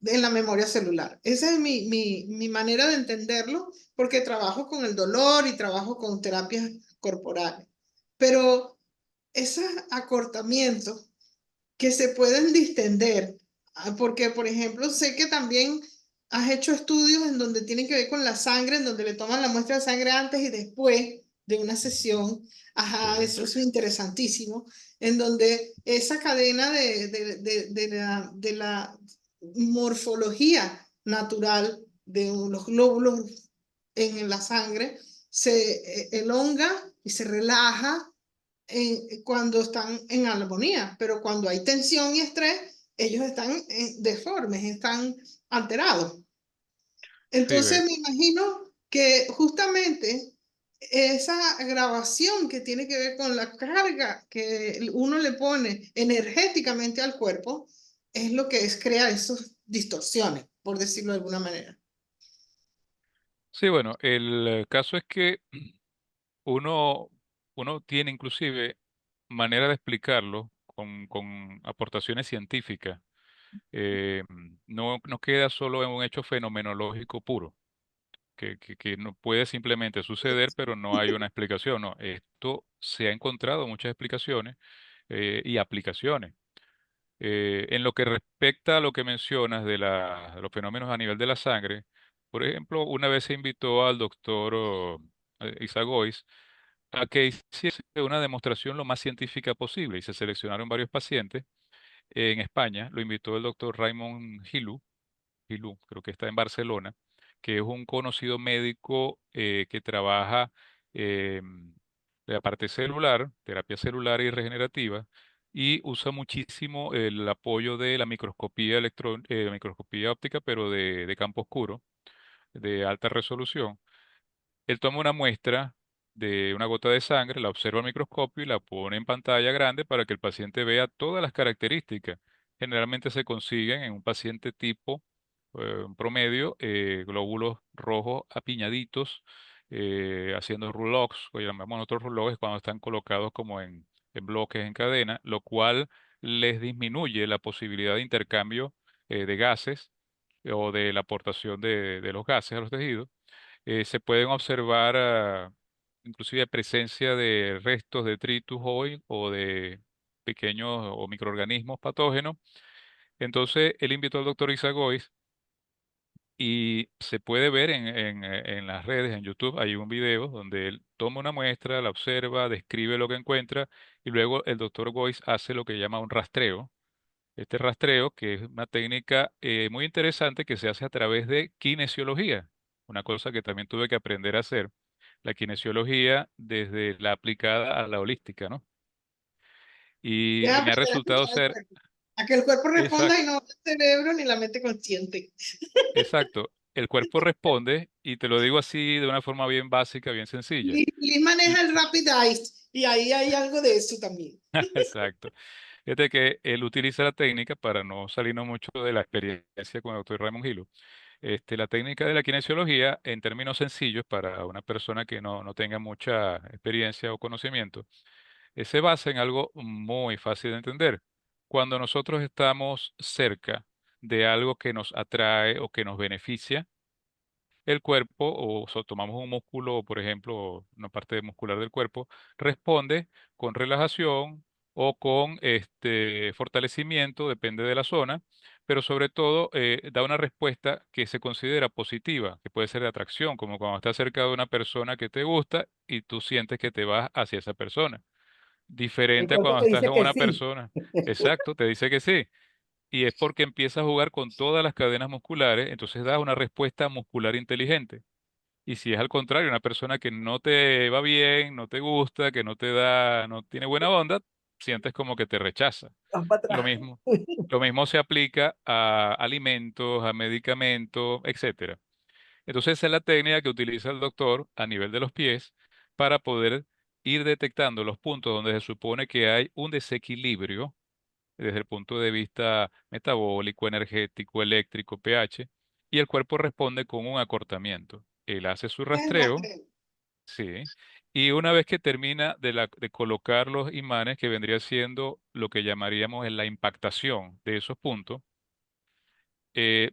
B: en la memoria celular. Esa es mi manera de entenderlo, porque trabajo con el dolor y trabajo con terapias corporales. Pero esos acortamientos que se pueden distender, porque por ejemplo sé que también has hecho estudios en donde tienen que ver con la sangre, en donde le toman la muestra de sangre antes y después de una sesión. Ajá,
C: Sí,
B: eso es interesantísimo, en donde esa cadena de la morfología natural de los glóbulos en la sangre se elonga y se relaja cuando están en armonía, pero cuando hay tensión y estrés, ellos están deformes, están alterados.
C: sí,
B: Entonces
C: ve.
B: me imagino que justamente esa grabación que tiene que ver con la carga que uno le pone energéticamente al cuerpo es lo que crea esas distorsiones, por decirlo de alguna manera.
C: Sí, bueno, el caso es que uno, uno tiene inclusive manera de explicarlo con aportaciones científicas. No queda solo en un hecho fenomenológico puro, que no puede simplemente suceder, pero no hay una explicación. No, esto se ha encontrado muchas explicaciones y aplicaciones. En lo que respecta a lo que mencionas de los fenómenos a nivel de la sangre, por ejemplo, una vez se invitó al doctor Isagois a que hiciese una demostración lo más científica posible y se seleccionaron varios pacientes en España. Lo invitó el doctor Raymond Gilú, creo que está en Barcelona, que es un conocido médico que trabaja eh, la parte celular, terapia celular y regenerativa, y usa muchísimo el apoyo de la microscopía microscopía óptica, pero de campo oscuro, de alta resolución. Él toma una muestra de una gota de sangre, la observa al microscopio y la pone en pantalla grande para que el paciente vea todas las características. Generalmente se consiguen en un paciente tipo en promedio, glóbulos rojos apiñaditos, haciendo rulox, o llamamos nosotros rulox cuando están colocados como en bloques en cadena, lo cual les disminuye la posibilidad de intercambio de gases o de la aportación de los gases a los tejidos. Se pueden observar inclusive presencia de restos de detritus hoy o de pequeños o microorganismos patógenos. Entonces, él invitó al doctor Isagois y se puede ver en las redes, en YouTube, hay un video donde él toma una muestra, la observa, describe lo que encuentra y luego el doctor Gois hace lo que llama un rastreo. Este rastreo, que es una técnica muy interesante que se hace a través de kinesiología, una cosa que también tuve que aprender a hacer, la kinesiología desde la aplicada a la holística, ¿no? Y
B: Es
C: me ha
B: aprender a
C: resultado
B: escuchar al
C: ser,
B: cuerpo, a que el cuerpo responda y
C: exacto,
B: no el cerebro ni la mente consciente.
C: exacto, el cuerpo responde, y te lo digo así de una forma bien básica, bien sencilla.
B: Lee maneja el Rapid Eyes y ahí hay algo de eso también.
C: Exacto. Fíjate que él utiliza la técnica para no salirnos mucho de la experiencia con el doctor Raymond Gilo. La técnica de la kinesiología, en términos sencillos, para una persona que no tenga mucha experiencia o conocimiento, se basa en algo muy fácil de entender. Cuando nosotros estamos cerca de algo que nos atrae o que nos beneficia, el cuerpo, tomamos un músculo, por ejemplo, una parte muscular del cuerpo, responde con relajación o con fortalecimiento, depende de la zona, pero sobre todo da una respuesta que se considera positiva, que puede ser de atracción, como cuando estás cerca de una persona que te gusta y tú sientes que te vas hacia esa persona.
A: El
C: Diferente a
A: cuerpo
C: cuando
A: te
C: estás
A: dice
C: con
A: que
C: una
A: sí.
C: persona, exacto, te dice que sí. y es porque empieza a jugar con todas las cadenas musculares, entonces da una respuesta muscular inteligente. Y si es al contrario, una persona que no te va bien, no te gusta, que no te da, no tiene buena onda, sientes como que te rechaza.
A: Vas para
C: Lo
A: atrás.
C: mismo, lo mismo se aplica a alimentos, a medicamentos, etcétera. Entonces, esa es la técnica que utiliza el doctor a nivel de los pies para poder ir detectando los puntos donde se supone que hay un desequilibrio desde el punto de vista metabólico, energético, eléctrico, pH, y el cuerpo responde con un acortamiento. Él hace su
B: Es el
C: rastreo,
B: rastreo.
C: sí, y una vez que termina de colocar los imanes, que vendría siendo lo que llamaríamos en la impactación de esos puntos,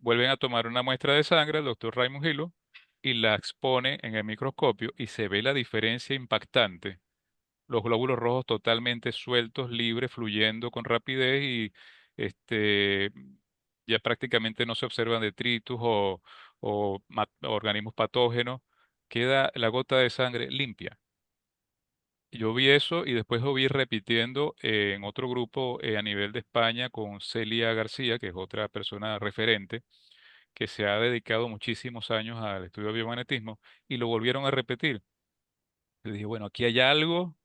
C: vuelven a tomar una muestra de sangre, el doctor Raymond Hilo, y la expone en el microscopio y se ve la diferencia impactante. Los glóbulos rojos totalmente sueltos, libres, fluyendo con rapidez y este, ya prácticamente no se observan detritus o organismos patógenos. Queda la gota de sangre limpia. Yo vi eso y después lo vi repitiendo en otro grupo a nivel de España con Celia García, que es otra persona referente que se ha dedicado muchísimos años al estudio de biomagnetismo y lo volvieron a repetir. Le dije, bueno, aquí hay algo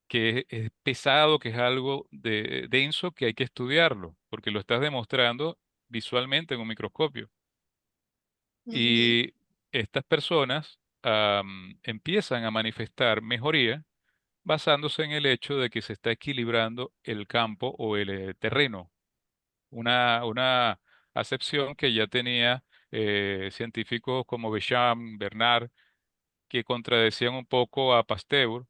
C: que es pesado, que es algo denso, que hay que estudiarlo, porque lo estás demostrando visualmente en un microscopio.
B: Ujú,
C: Y estas personas empiezan a manifestar mejoría basándose en el hecho de que se está equilibrando el campo o el terreno, una acepción que ya tenía científicos como Béchamp, Bernard, que contradecían un poco a Pasteur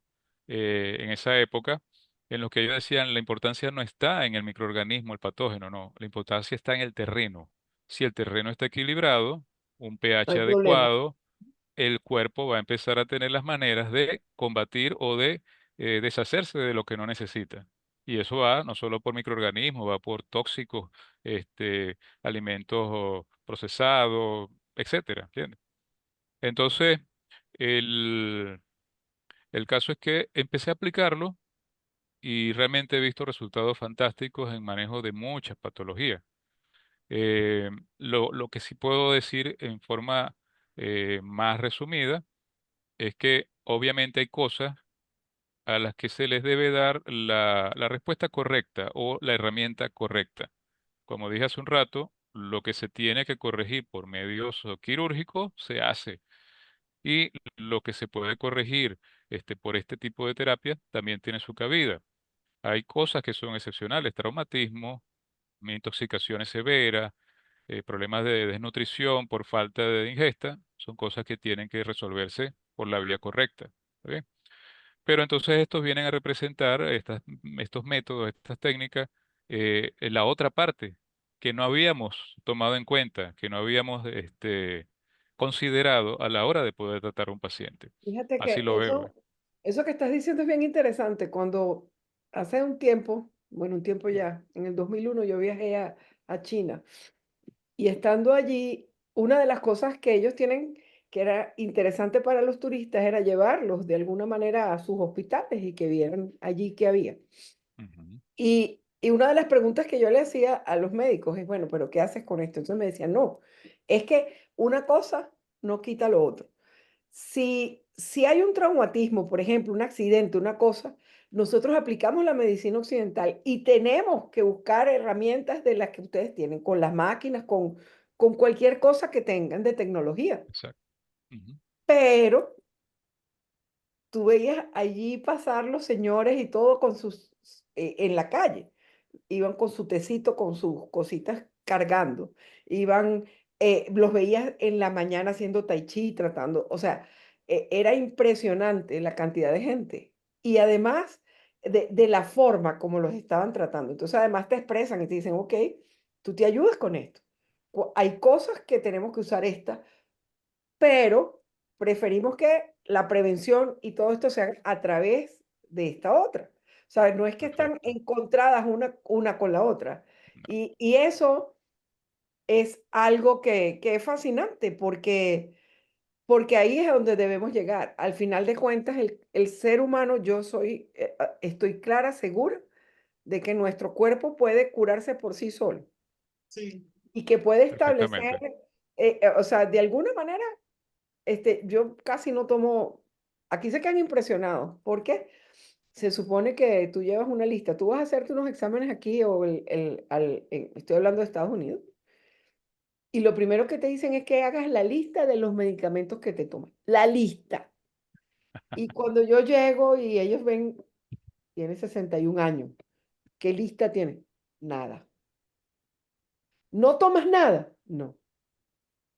C: en esa época, en lo que ellos decían la importancia no está en el microorganismo, el patógeno, no, la importancia está en el terreno. Si el terreno está equilibrado, un
A: No
C: pH
A: hay problema.
C: adecuado, el cuerpo va a empezar a tener las maneras de combatir o de deshacerse de lo que no necesita. Y eso va no solo por microorganismos, va por tóxicos, alimentos procesados, etcétera, ¿entiendes? Entonces, el, el caso es que empecé a aplicarlo y realmente he visto resultados fantásticos en manejo de muchas patologías. Lo que sí puedo decir en forma más resumida es que obviamente hay cosas a las que se les debe dar la respuesta correcta o la herramienta correcta. Como dije hace un rato, lo que se tiene que corregir por medios quirúrgicos se hace y lo que se puede corregir por este tipo de terapia también tiene su cabida. Hay cosas que son excepcionales, traumatismo, intoxicaciones severas, problemas de desnutrición por falta de ingesta, son cosas que tienen que resolverse por la vía correcta. ¿Está bien? Pero entonces estos vienen a representar estos métodos, estas técnicas, en la otra parte que no habíamos tomado en cuenta, que no habíamos considerado a la hora de poder tratar a un paciente.
A: Fíjate
C: Así
A: que
C: lo veo.
A: eso que estás diciendo es bien interesante. Cuando hace un tiempo, bueno, un tiempo ya, en el 2001 yo viajé a China y estando allí, una de las cosas que ellos tienen que era interesante para los turistas era llevarlos de alguna manera a sus hospitales y que vieran allí qué había.
C: Ujú,
A: Y una de las preguntas que yo le hacía a los médicos es, bueno, pero ¿qué haces con esto? Entonces me decían, no, es que una cosa no quita lo otro. Si hay un traumatismo, por ejemplo, un accidente, una cosa, nosotros aplicamos la medicina occidental y tenemos que buscar herramientas de las que ustedes tienen, con las máquinas, con cualquier cosa que tengan de tecnología.
C: exacto. Ujú,
A: Pero tú veías allí pasar los señores y todo con en la calle. Iban con su tecito, con sus cositas cargando. Iban, los veías en la mañana haciendo tai chi, tratando, o sea, era impresionante la cantidad de gente. Y además de la forma como los estaban tratando. Entonces, además te expresan y te dicen, ok, tú te ayudas con esto. Hay cosas que tenemos que usar esta, pero preferimos que la prevención y todo esto se haga a través de esta otra. ¿Sabes? No es que están
C: perfecto.
A: encontradas una con la otra.
C: No,
A: Y eso es algo que es fascinante porque ahí es donde debemos llegar. Al final de cuentas, el ser humano, estoy clara, segura de que nuestro cuerpo puede curarse por sí solo.
B: Sí.
A: y que puede establecer,
C: perfectamente.
A: o sea, de alguna manera, yo casi no tomo, aquí se quedan impresionados, porque se supone que tú llevas una lista, tú vas a hacerte unos exámenes aquí o estoy hablando de Estados Unidos, y lo primero que te dicen es que hagas la lista de los medicamentos que te tomas, la lista. Y cuando yo llego y ellos ven, tiene 61 años, ¿qué lista tiene? Nada. ¿No tomas nada? No.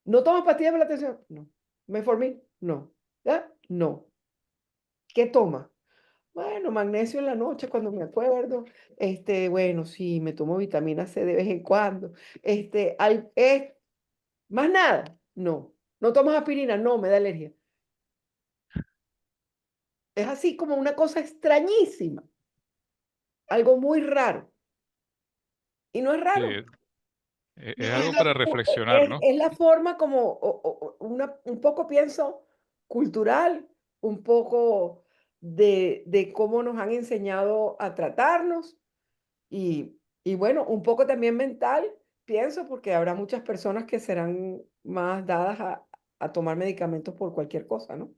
A: ¿No tomas pastillas para la tensión? No. ¿Metformin? No. ¿Ah? No. ¿Qué tomas? Bueno, magnesio en la noche cuando me acuerdo. Bueno, sí, me tomo vitamina C de vez en cuando. Más nada. No. ¿No tomas aspirina? No, me da alergia. Es así como una cosa extrañísima, algo muy raro. Y no es
C: Sí,
A: raro.
C: es
B: No,
C: algo para reflexionar, ¿no?
A: Es la forma como, un poco pienso, cultural, un poco de cómo nos han enseñado a tratarnos y bueno, un poco también mental, pienso, porque habrá muchas personas que serán más dadas a tomar medicamentos por cualquier cosa, ¿no?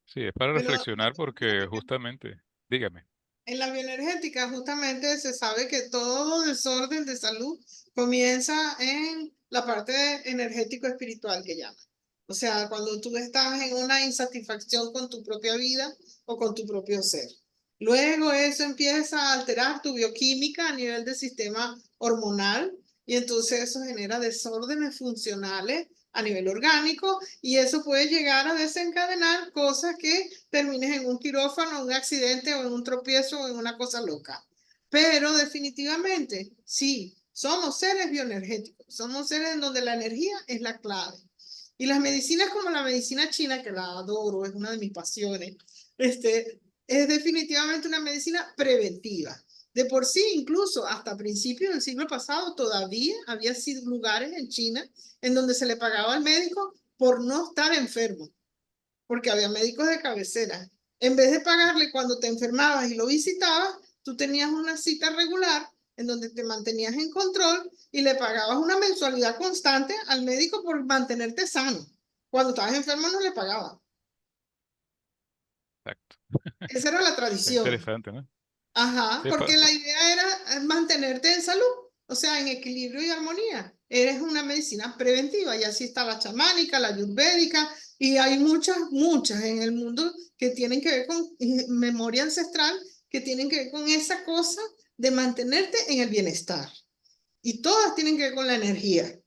C: Sí, es para
B: pero
C: reflexionar porque
B: fíjate que
C: justamente, dígame.
B: en la bioenergética justamente se sabe que todo desorden de salud comienza en la parte energético-espiritual que llaman. O sea, cuando tú estás en una insatisfacción con tu propia vida o con tu propio ser. Luego eso empieza a alterar tu bioquímica a nivel del sistema hormonal y entonces eso genera desórdenes funcionales a nivel orgánico y eso puede llegar a desencadenar cosas que termines en un quirófano, un accidente o en un tropiezo o en una cosa loca. Pero definitivamente, sí, somos seres bioenergéticos, somos seres en donde la energía es la clave. Y las medicinas como la medicina china, que la adoro, es una de mis pasiones, es definitivamente una medicina preventiva. De por sí, incluso hasta principios del siglo pasado, todavía había lugares en China en donde se le pagaba al médico por no estar enfermo, porque había médicos de cabecera. En vez de pagarle cuando te enfermabas y lo visitabas, tú tenías una cita regular en donde te mantenías en control y le pagabas una mensualidad constante al médico por mantenerte sano. Cuando estabas enfermo no le pagaba.
C: Exacto.
B: Esa era la
C: Está
B: tradición.
C: interesante, ¿no?
B: Ajá,
C: Sí,
B: porque la idea era mantenerte en salud, o sea, en equilibrio y armonía. Eres una medicina preventiva y así está la chamánica, la ayurvédica y hay muchas, muchas en el mundo que tienen que ver con memoria ancestral, que tienen que ver con esa cosa de mantenerte en el bienestar. Y todas tienen que ver con la energía.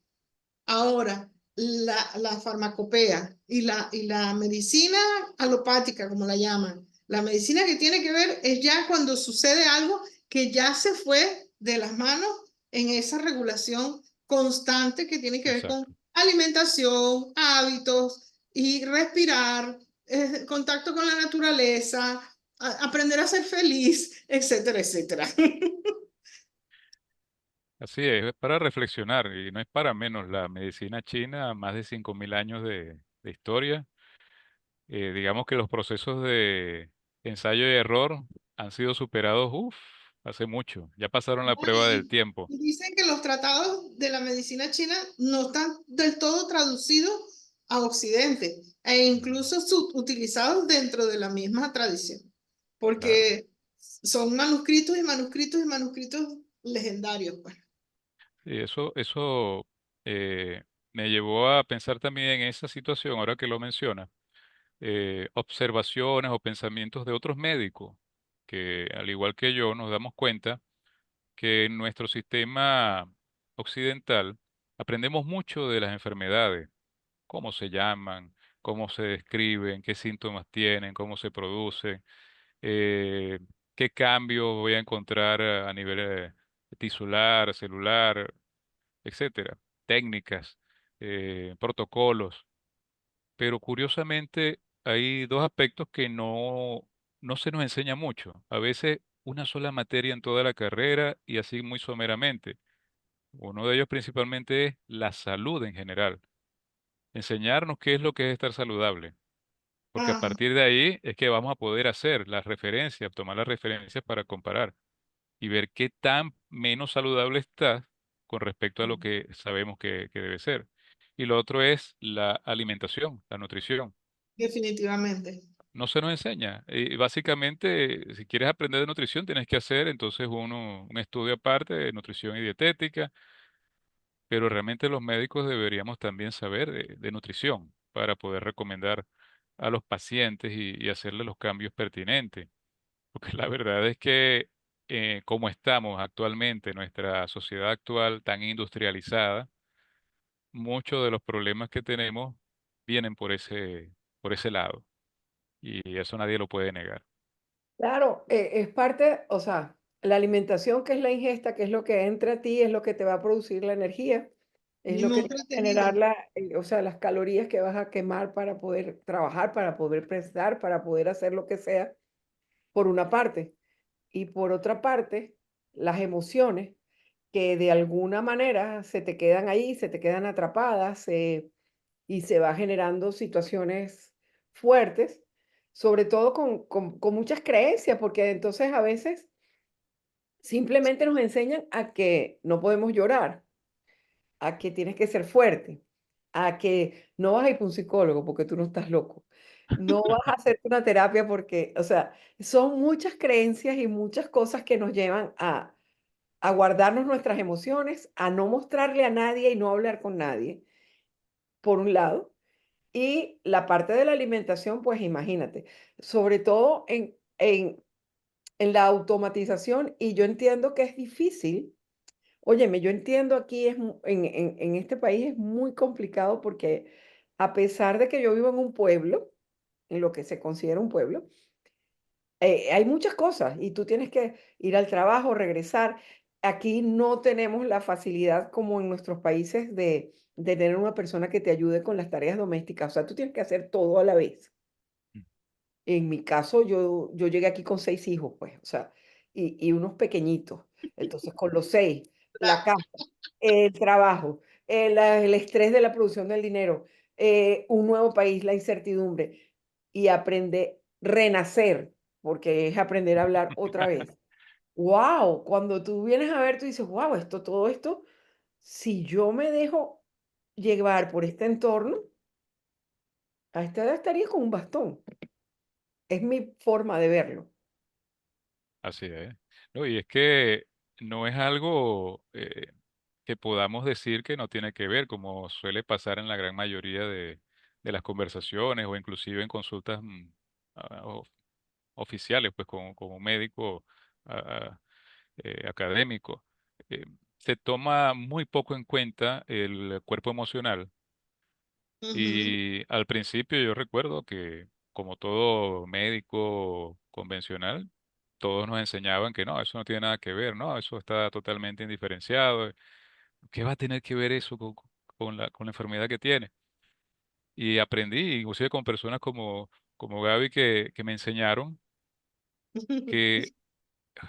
B: Ahora, la farmacopea y la medicina alopática, como la llaman, la medicina que tiene que ver es ya cuando sucede algo que ya se fue de las manos en esa regulación constante que tiene que ver con
C: exacto.
B: alimentación, hábitos y respirar, contacto con la naturaleza, aprender a ser feliz, etcétera, etcétera.
C: Así es para reflexionar y no es para menos. La medicina china, más de 5.000 años de historia. Digamos que los procesos de ensayo y error han sido superados, hace mucho. Ya pasaron la prueba del
B: Y
C: tiempo.
B: dicen que los tratados de la medicina china no están del todo traducidos a Occidente e
C: Mm,
B: incluso utilizados dentro de la misma tradición,
C: claro.
B: porque son manuscritos y manuscritos y manuscritos legendarios, pues.
C: Y eso me llevó a pensar también en esa situación, ahora que lo menciona, observaciones o pensamientos de otros médicos que, al igual que yo, nos damos cuenta que en nuestro sistema occidental aprendemos mucho de las enfermedades, cómo se llaman, cómo se describen, qué síntomas tienen, cómo se producen, eh, qué cambios voy a encontrar a nivel tisular, celular, etcétera, técnicas, protocolos. Pero curiosamente hay dos aspectos que no se nos enseña mucho. A veces una sola materia en toda la carrera y así muy someramente. Uno de ellos principalmente es la salud en general. Enseñarnos qué es lo que es estar saludable. Porque a
B: Ah,
C: partir de ahí es que vamos a poder hacer las referencias, tomar las referencias para comparar y ver qué tan menos saludable estás con respecto a lo que sabemos que debe ser. Y lo otro es la alimentación, la nutrición.
B: Definitivamente.
C: No se nos enseña. Y básicamente, si quieres aprender de nutrición, tienes que hacer entonces un estudio aparte de nutrición y dietética, pero realmente los médicos deberíamos también saber de nutrición para poder recomendar a los pacientes y hacerle los cambios pertinentes. Porque la verdad es que como estamos actualmente, nuestra sociedad actual tan industrializada, muchos de los problemas que tenemos vienen por ese lado. Y eso nadie lo puede negar.
A: Claro, es parte, o sea, la alimentación, que es la ingesta, que es lo que entra a ti, es lo que te va a producir la energía, es lo que te va a
B: Nutritivo.
A: generar o sea, las calorías que vas a quemar para poder trabajar, para poder prestar, para poder hacer lo que sea, por una parte. Y por otra parte, las emociones que de alguna manera se te quedan ahí, se te quedan atrapadas, y se va generando situaciones fuertes, sobre todo con muchas creencias, porque entonces a veces simplemente nos enseñan a que no podemos llorar, a que tienes que ser fuerte, a que no vas a ir para un psicólogo porque tú no estás loco, no vas a hacer una terapia porque, o sea, son muchas creencias y muchas cosas que nos llevan a guardarnos nuestras emociones, a no mostrarle a nadie y no hablar con nadie, por un lado. Y la parte de la alimentación, pues imagínate, sobre todo en la automatización, y yo entiendo que es difícil. Óyeme, yo entiendo aquí en este país es muy complicado porque a pesar de que yo vivo en un pueblo, en lo que se considera un pueblo, hay muchas cosas y tú tienes que ir al trabajo, regresar. Aquí no tenemos la facilidad como en nuestros países de tener una persona que te ayude con las tareas domésticas. O sea, tú tienes que hacer todo a la vez. En mi caso, yo llegué aquí con 6 hijos, pues, o sea, y unos pequeñitos. Entonces, con los 6 la casa, el trabajo, el estrés de la producción del dinero, un nuevo país, la incertidumbre, y aprender renacer, porque es aprender a hablar otra vez. Wow, cuando tú vienes a ver, tú dices: "Guau, todo esto, si yo me dejo llevar por este entorno, a esta edad estaría con un bastón". Es mi forma de verlo.
C: Así es. No, y es que no es algo que podamos decir que no tiene que ver, como suele pasar en la gran mayoría de las conversaciones o inclusive en consultas ah, o- oficiales, pues con un médico académico. Eh, Se toma muy poco en cuenta el cuerpo emocional
B: Ujú.
C: y al principio yo recuerdo que, como todo médico convencional, todos nos enseñaban que no, eso no tiene nada que ver, no, eso está totalmente indiferenciado. ¿Qué va a tener que ver eso con la enfermedad que tiene? Y aprendí, inclusive con personas como Gaby, que me enseñaron que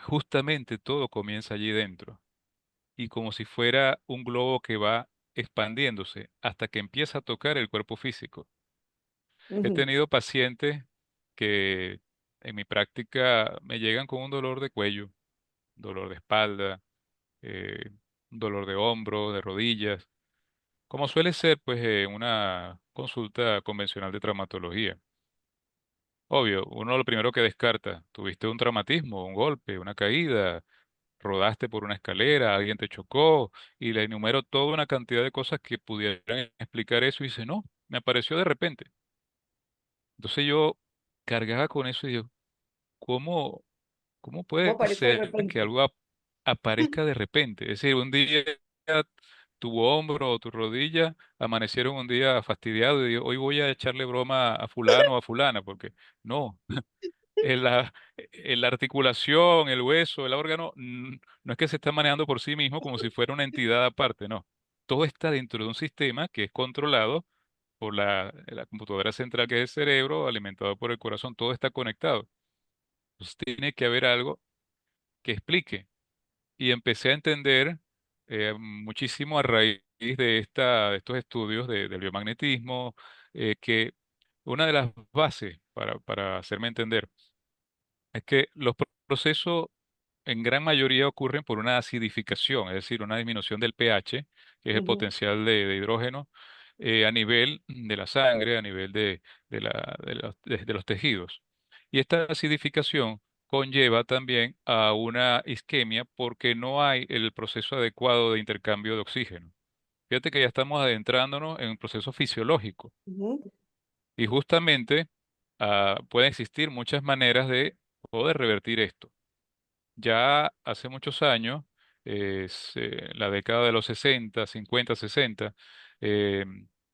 C: justamente todo comienza allí dentro y como si fuera un globo que va expandiéndose hasta que empieza a tocar el cuerpo físico. He
A: Ujú,
C: tenido pacientes que en mi práctica me llegan con un dolor de cuello, dolor de espalda, un dolor de hombro, de rodillas, como suele ser pues en una consulta convencional de traumatología. Obvio, uno lo primero que descarta, tuviste un traumatismo, un golpe, una caída, rodaste por una escalera, alguien te chocó y le enumero toda una cantidad de cosas que pudieran explicar eso y dice, no, me apareció de repente. Entonces yo cargaba con eso y digo, ¿cómo, cómo
A: ¿cómo
C: puede
A: aparece de
C: ser que
A: repente?
C: algo aparezca de repente? Es decir, un día tu hombro o tu rodilla amanecieron un día fastidiado y digo, hoy voy a echarle broma a fulano o a fulana, porque no, la articulación, el hueso, el órgano, no es que se está manejando por sí mismo como si fuera una entidad aparte, no. Todo está dentro de un sistema que es controlado por la computadora central que es el cerebro, alimentado por el corazón, todo está conectado. Entonces tiene que haber algo que explique. Y empecé a entender muchísimo a raíz de estos estudios del biomagnetismo, que una de las bases para hacerme entender es que los procesos en gran mayoría ocurren por una acidificación, es decir, una disminución del pH, que es el
A: Ujú,
C: potencial de hidrógeno, a nivel de la sangre, a nivel de los tejidos. Y esta acidificación conlleva también a una isquemia porque no hay el proceso adecuado de intercambio de oxígeno. Fíjate que ya estamos adentrándonos en un proceso fisiológico
A: ujú,
C: y justamente pueden existir muchas maneras de poder revertir esto. Ya hace muchos años, la década de los 60, 50, 60, eh,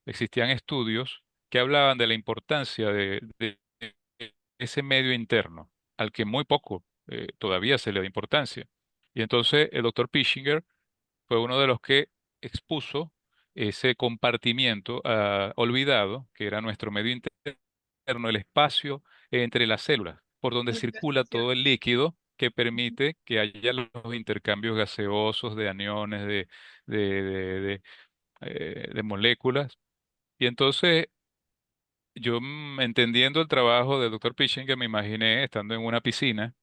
C: existían estudios que hablaban de la importancia de ese medio interno, al que muy poco todavía se le da importancia. Y entonces el doctor Pischinger fue uno de los que expuso ese compartimiento olvidado, que era nuestro medio interno, el espacio entre las células, por donde circula todo el líquido que permite que haya los intercambios gaseosos de aniones, de, de, de, de moléculas. Y entonces yo, entendiendo el trabajo del doctor Pischinger, me imaginé estando en una piscina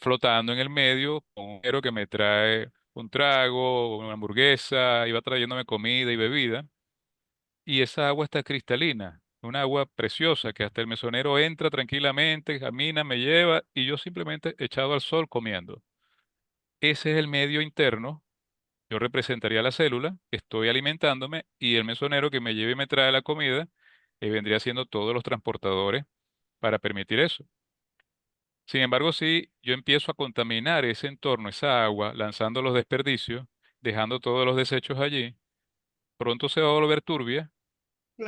C: flotando en el medio con un hombre que me trae un trago, una hamburguesa, iba trayéndome comida y bebida, y esa agua está cristalina, un agua preciosa que hasta el mesonero entra tranquilamente, camina, me lleva, y yo simplemente echado al sol comiendo. Ese es el medio interno. Yo representaría la célula, estoy alimentándome, y el mesonero que me lleva y me trae la comida, vendría siendo todos los transportadores para permitir eso. Sin embargo, si yo empiezo a contaminar ese entorno, esa agua, lanzando los desperdicios, dejando todos los desechos allí, pronto se va a volver turbia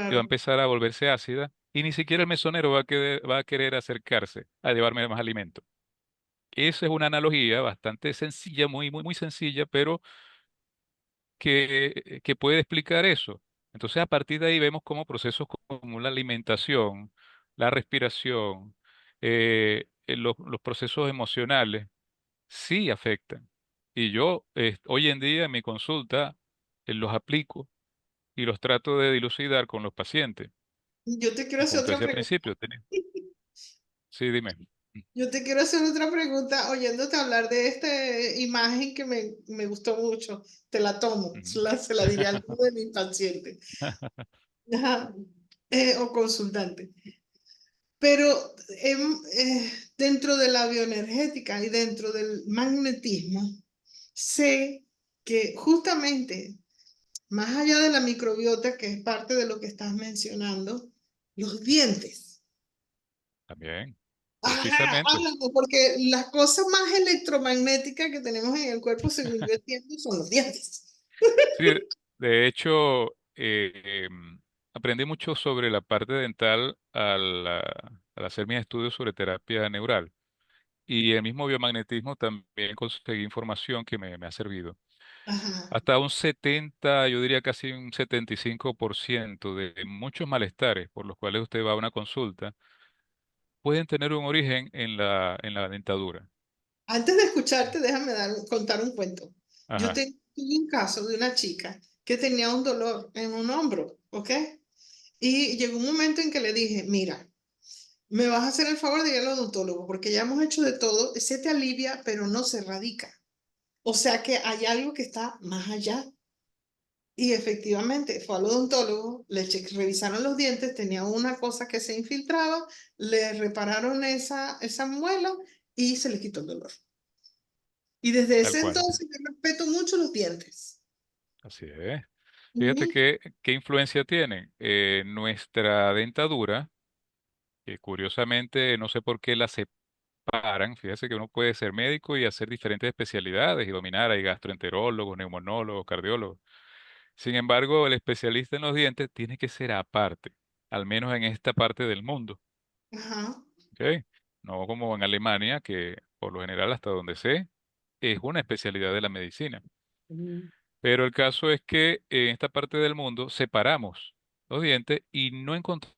C: y va a
B: Claro.
C: empezar a volverse ácida y ni siquiera el mesonero va a querer acercarse a llevarme más alimento. Esa es una analogía bastante sencilla, muy, muy, muy sencilla, pero que puede explicar eso. Entonces, a partir de ahí vemos cómo procesos como la alimentación, la respiración, los procesos emocionales, sí afectan. Y yo hoy en día en mi consulta los aplico y los trato de dilucidar con los pacientes.
B: Yo te quiero
C: Y
B: hacer
C: como te
B: otra
C: decía al
B: pregunta.
C: principio, sí, dime.
B: Yo te quiero hacer otra pregunta, oyéndote hablar de esta imagen que me gustó mucho. Te la tomo,
C: Ujú.
B: se la diré a alguno de mis pacientes. Ajá. O consultante. Pero dentro de la bioenergética y dentro del magnetismo, sé que justamente más allá de la microbiota, que es parte de lo que estás mencionando, los dientes.
C: También,
B: Ajá,
C: precisamente.
B: háblame, porque las cosas más electromagnéticas que tenemos en el cuerpo, según yo entiendo, son los dientes.
C: Sí, de hecho, aprendí mucho sobre la parte dental al hacer mis estudios sobre terapia neural. Y el mismo biomagnetismo también conseguí información que me ha servido.
B: Ajá.
C: Hasta un 70, yo diría casi un 75% de muchos malestares por los cuales usted va a una consulta pueden tener un origen en la dentadura.
B: Antes de escucharte, déjame contar un cuento. Yo
C: Ajá,
B: tuve un caso de una chica que tenía un dolor en un hombro, ¿ok? Y llegó un momento en que le dije, mira, me vas a hacer el favor de ir al odontólogo, porque ya hemos hecho de todo, se te alivia, pero no se radica. O sea que hay algo que está más allá. Y efectivamente fue al odontólogo, revisaron los dientes, tenía una cosa que se infiltraba, le repararon esa muela y se le quitó el dolor. Y desde
C: tal
B: ese
C: cual.
B: entonces yo respeto mucho los dientes.
C: Así es. Fíjate
B: Ujú.
C: qué influencia tienen. Nuestra dentadura, que curiosamente no sé por qué la separan. Fíjese que uno puede ser médico y hacer diferentes especialidades y dominar. Hay gastroenterólogos, neumonólogos, cardiólogos. Sin embargo, el especialista en los dientes tiene que ser aparte, al menos en esta parte del mundo.
B: Ajá.
C: ¿Ok? No como en Alemania, que por lo general, hasta donde sé, es una especialidad de la medicina.
A: ujú,
C: Pero el caso es que en esta parte del mundo separamos los dientes y no encontramos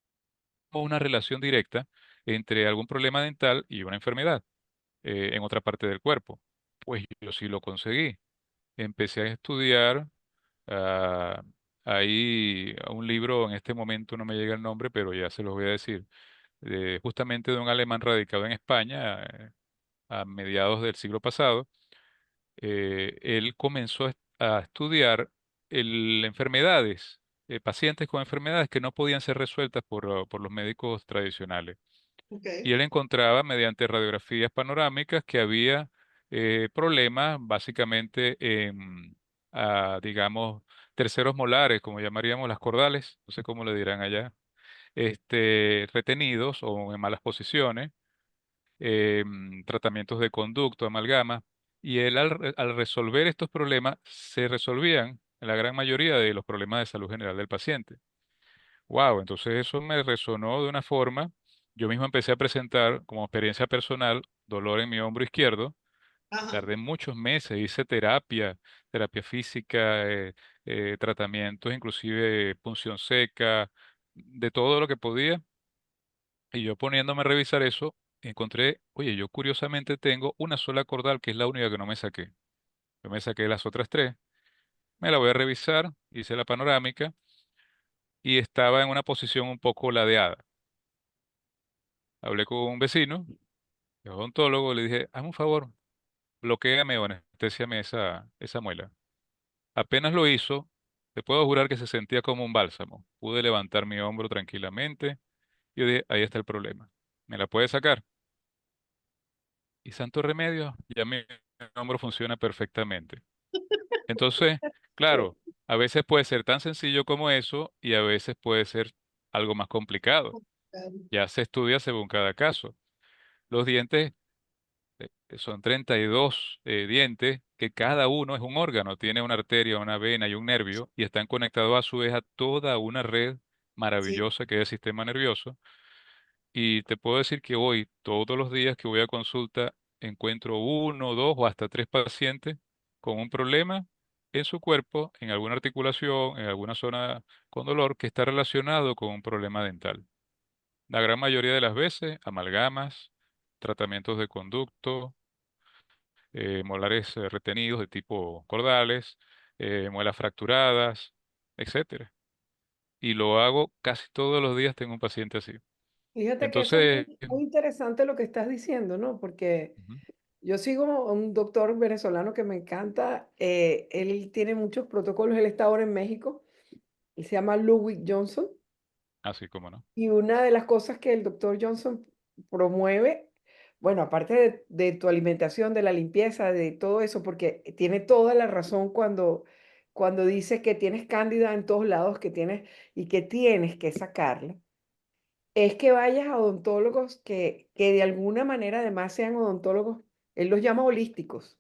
C: una relación directa entre algún problema dental y una enfermedad en otra parte del cuerpo. Pues yo sí lo conseguí. Empecé a estudiar. ah, Hay un libro, en este momento no me llega el nombre, pero ya se los voy a decir, justamente de un alemán radicado en España, a mediados del siglo pasado, él comenzó a estudiar enfermedades, pacientes con enfermedades que no podían ser resueltas por los médicos tradicionales.
B: Ok,
C: Y él encontraba mediante radiografías panorámicas que había problemas básicamente en, digamos, terceros molares, como llamaríamos las cordales, no sé cómo le dirán allá, retenidos o en malas posiciones, tratamientos de conducto, amalgama, y él al resolver estos problemas se resolvían la gran mayoría de los problemas de salud general del paciente. Wow, entonces eso me resonó de una forma. Yo mismo empecé a presentar como experiencia personal dolor en mi hombro izquierdo.
B: ajá,
C: Tardé muchos meses, hice terapia, terapia física, tratamientos, inclusive punción seca, de todo lo que podía. Y yo poniéndome a revisar eso, encontré, oye, yo curiosamente tengo una sola cordal que es la única que no me saqué. Yo me saqué las otras tres. Me la voy a revisar, hice la panorámica y estaba en una posición un poco ladeada. Hablé con un vecino, el odontólogo, le dije, hazme un favor, bloquéame o anestésiame esa muela. Apenas lo hizo, te puedo jurar que se sentía como un bálsamo. Pude levantar mi hombro tranquilamente. Yo dije, ahí está el problema. ¿Me la puede sacar? Y santo remedio, ya mi hombro funciona perfectamente. Entonces, claro, a veces puede ser tan sencillo como eso y a veces puede ser algo más complicado. Ya se estudia según cada caso. Los dientes son 32 dientes, que cada uno es un órgano, tiene una arteria, una vena y un nervio, y están conectados a su vez a toda una red
B: sí,
C: maravillosa que es el sistema nervioso. Y te puedo decir que hoy, todos los días que voy a consulta, encuentro uno, dos o hasta tres pacientes con un problema en su cuerpo, en alguna articulación, en alguna zona con dolor que está relacionado con un problema dental. La gran mayoría de las veces, amalgamas, tratamientos de conducto, molares retenidos de tipo cordales, muelas fracturadas, etcétera. Y lo hago casi todos los días, tengo un paciente así.
A: Fíjate que eso es
C: Entonces,
A: muy, muy interesante lo que estás diciendo, ¿no? Porque
C: ujú,
A: yo sigo a un doctor venezolano que me encanta. Él tiene muchos protocolos. Él está ahora en México y se llama Ludwig Johnson.
C: así como no,
A: Y una de las cosas que el doctor Johnson promueve, bueno, aparte de tu alimentación, de la limpieza, de todo eso, porque tiene toda la razón cuando dice que tienes cándida en todos lados, que tienes y que tienes que sacarla, es que vayas a odontólogos que de alguna manera además sean odontólogos, él los llama holísticos.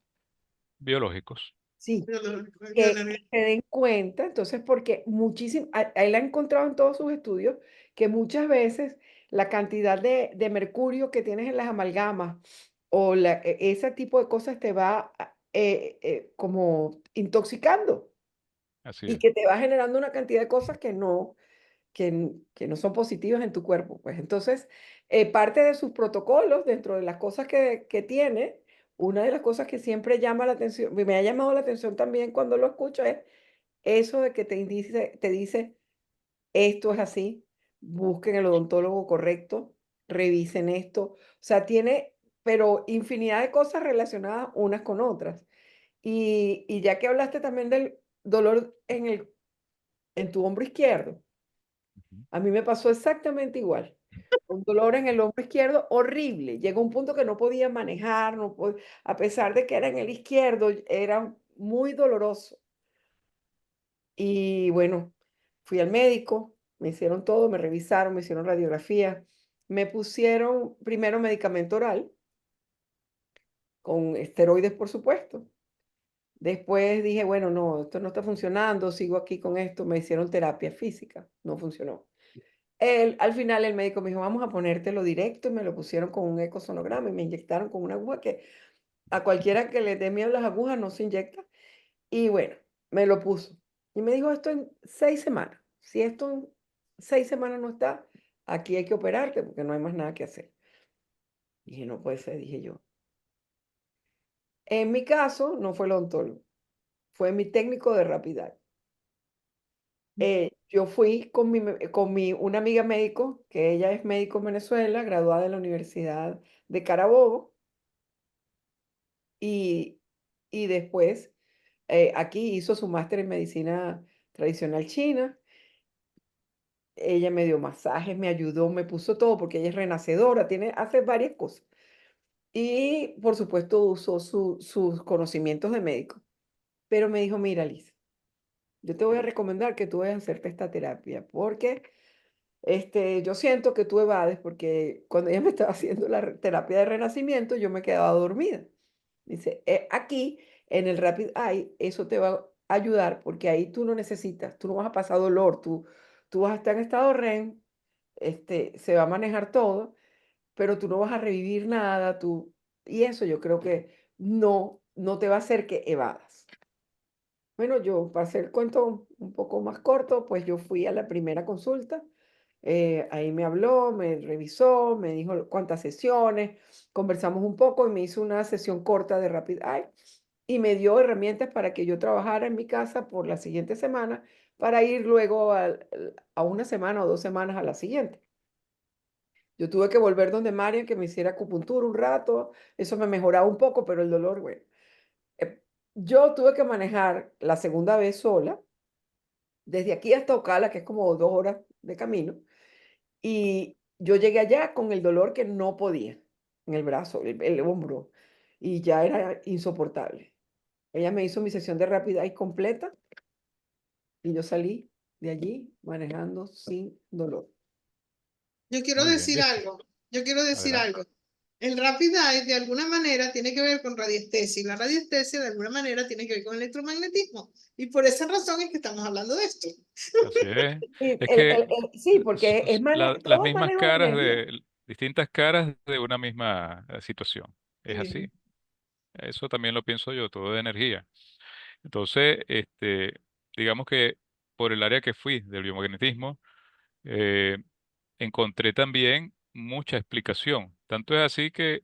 C: biológicos,
A: Sí, que
B: biológico.
A: se den cuenta, entonces, porque muchísimo, a él ha encontrado en todos sus estudios que muchas veces la cantidad de mercurio que tienes en las amalgamas o ese tipo de cosas te va como intoxicando
C: así
A: y
C: es.
A: que te va generando una cantidad de cosas que no son positivas en tu cuerpo. Pues entonces, parte de sus protocolos, dentro de las cosas que tiene, una de las cosas que siempre llama la atención, me ha llamado la atención también cuando lo escucho, es eso de que te dice, esto es así, busquen el odontólogo correcto, revisen esto. O sea, tiene, pero infinidad de cosas relacionadas unas con otras. Y ya que hablaste también del dolor en tu hombro izquierdo,
C: Ujú.
A: a mí me pasó exactamente igual. Un dolor en el hombro izquierdo horrible. Llegó un punto que no podía manejar, a pesar de que era en el izquierdo, era muy doloroso. Y bueno, fui al médico, me hicieron todo, me revisaron, me hicieron radiografía, me pusieron primero medicamento oral, con esteroides, por supuesto. Después dije, bueno, no, esto no está funcionando, sigo aquí con esto, me hicieron terapia física, no funcionó. Al final el médico me dijo, vamos a ponértelo directo y me lo pusieron con un ecosonograma y me inyectaron con una aguja que a cualquiera que le dé miedo a las agujas no se inyecta. Y bueno, me lo puso. Y me dijo, esto en 6 semanas. Si esto en 6 semanas no está, aquí hay que operarte porque no hay más nada que hacer. Dije, no puede ser, dije yo. En mi caso, no fue el odontólogo, fue mi técnico de rapidez. Yo fui una amiga médico, que ella es médico en Venezuela, graduada de la Universidad de Carabobo, y, y después aquí hizo su máster en medicina tradicional china. Ella me dio masajes, me ayudó, me puso todo porque ella es renacedora, hace varias cosas. Y por supuesto usó sus conocimientos de médico. Pero me dijo, mira, Liz, yo te voy a recomendar que tú vayas a hacerte esta terapia porque yo siento que tú evades porque cuando ella me estaba haciendo la terapia de renacimiento, yo me quedaba dormida. Dice, aquí en el Rapid Eye, eso te va a ayudar porque ahí tú no necesitas, tú no vas a pasar dolor, tú vas a estar en estado REM, se va a manejar todo, pero tú no vas a revivir nada, y eso yo creo que no te va a hacer que evadas. Bueno, yo, para hacer el cuento un poco más corto, pues yo fui a la primera consulta. Ahí me habló, me revisó, me dijo cuántas sesiones, conversamos un poco y me hizo una sesión corta de Rapid Eye y me dio herramientas para que yo trabajara en mi casa por la siguiente semana para ir luego a una semana o 2 semanas a la siguiente. Yo tuve que volver donde Marian que me hiciera acupuntura un rato, eso me mejoraba un poco, pero el dolor, bueno. Eh, yo tuve que manejar la segunda vez sola, desde aquí hasta Ocala, que es como 2 horas de camino, y yo llegué allá con el dolor que no podía en el brazo, el hombro, y ya era insoportable. Ella me hizo mi sesión de rápida y completa, y yo salí de allí manejando sin dolor.
B: Yo quiero
C: Muy bien,
B: decir
C: ¿viste?
B: algo, yo quiero decir
C: Adelante.
B: algo. El Rapid Eye de alguna manera tiene que ver con radiestesia y la radiestesia de alguna manera tiene que ver con electromagnetismo. Y por esa razón es que estamos hablando de esto.
C: Así es.
A: Y
C: Es que
A: sí, porque
C: las
A: todo es
C: mismas
A: manejo de
C: caras
A: energía.
C: distintas caras de una misma situación. Es así.
B: Sí.
C: Eso también lo pienso yo, todo de energía. Entonces, digamos que por el área que fui del biomagnetismo, eh, encontré también mucha explicación. Tanto es así que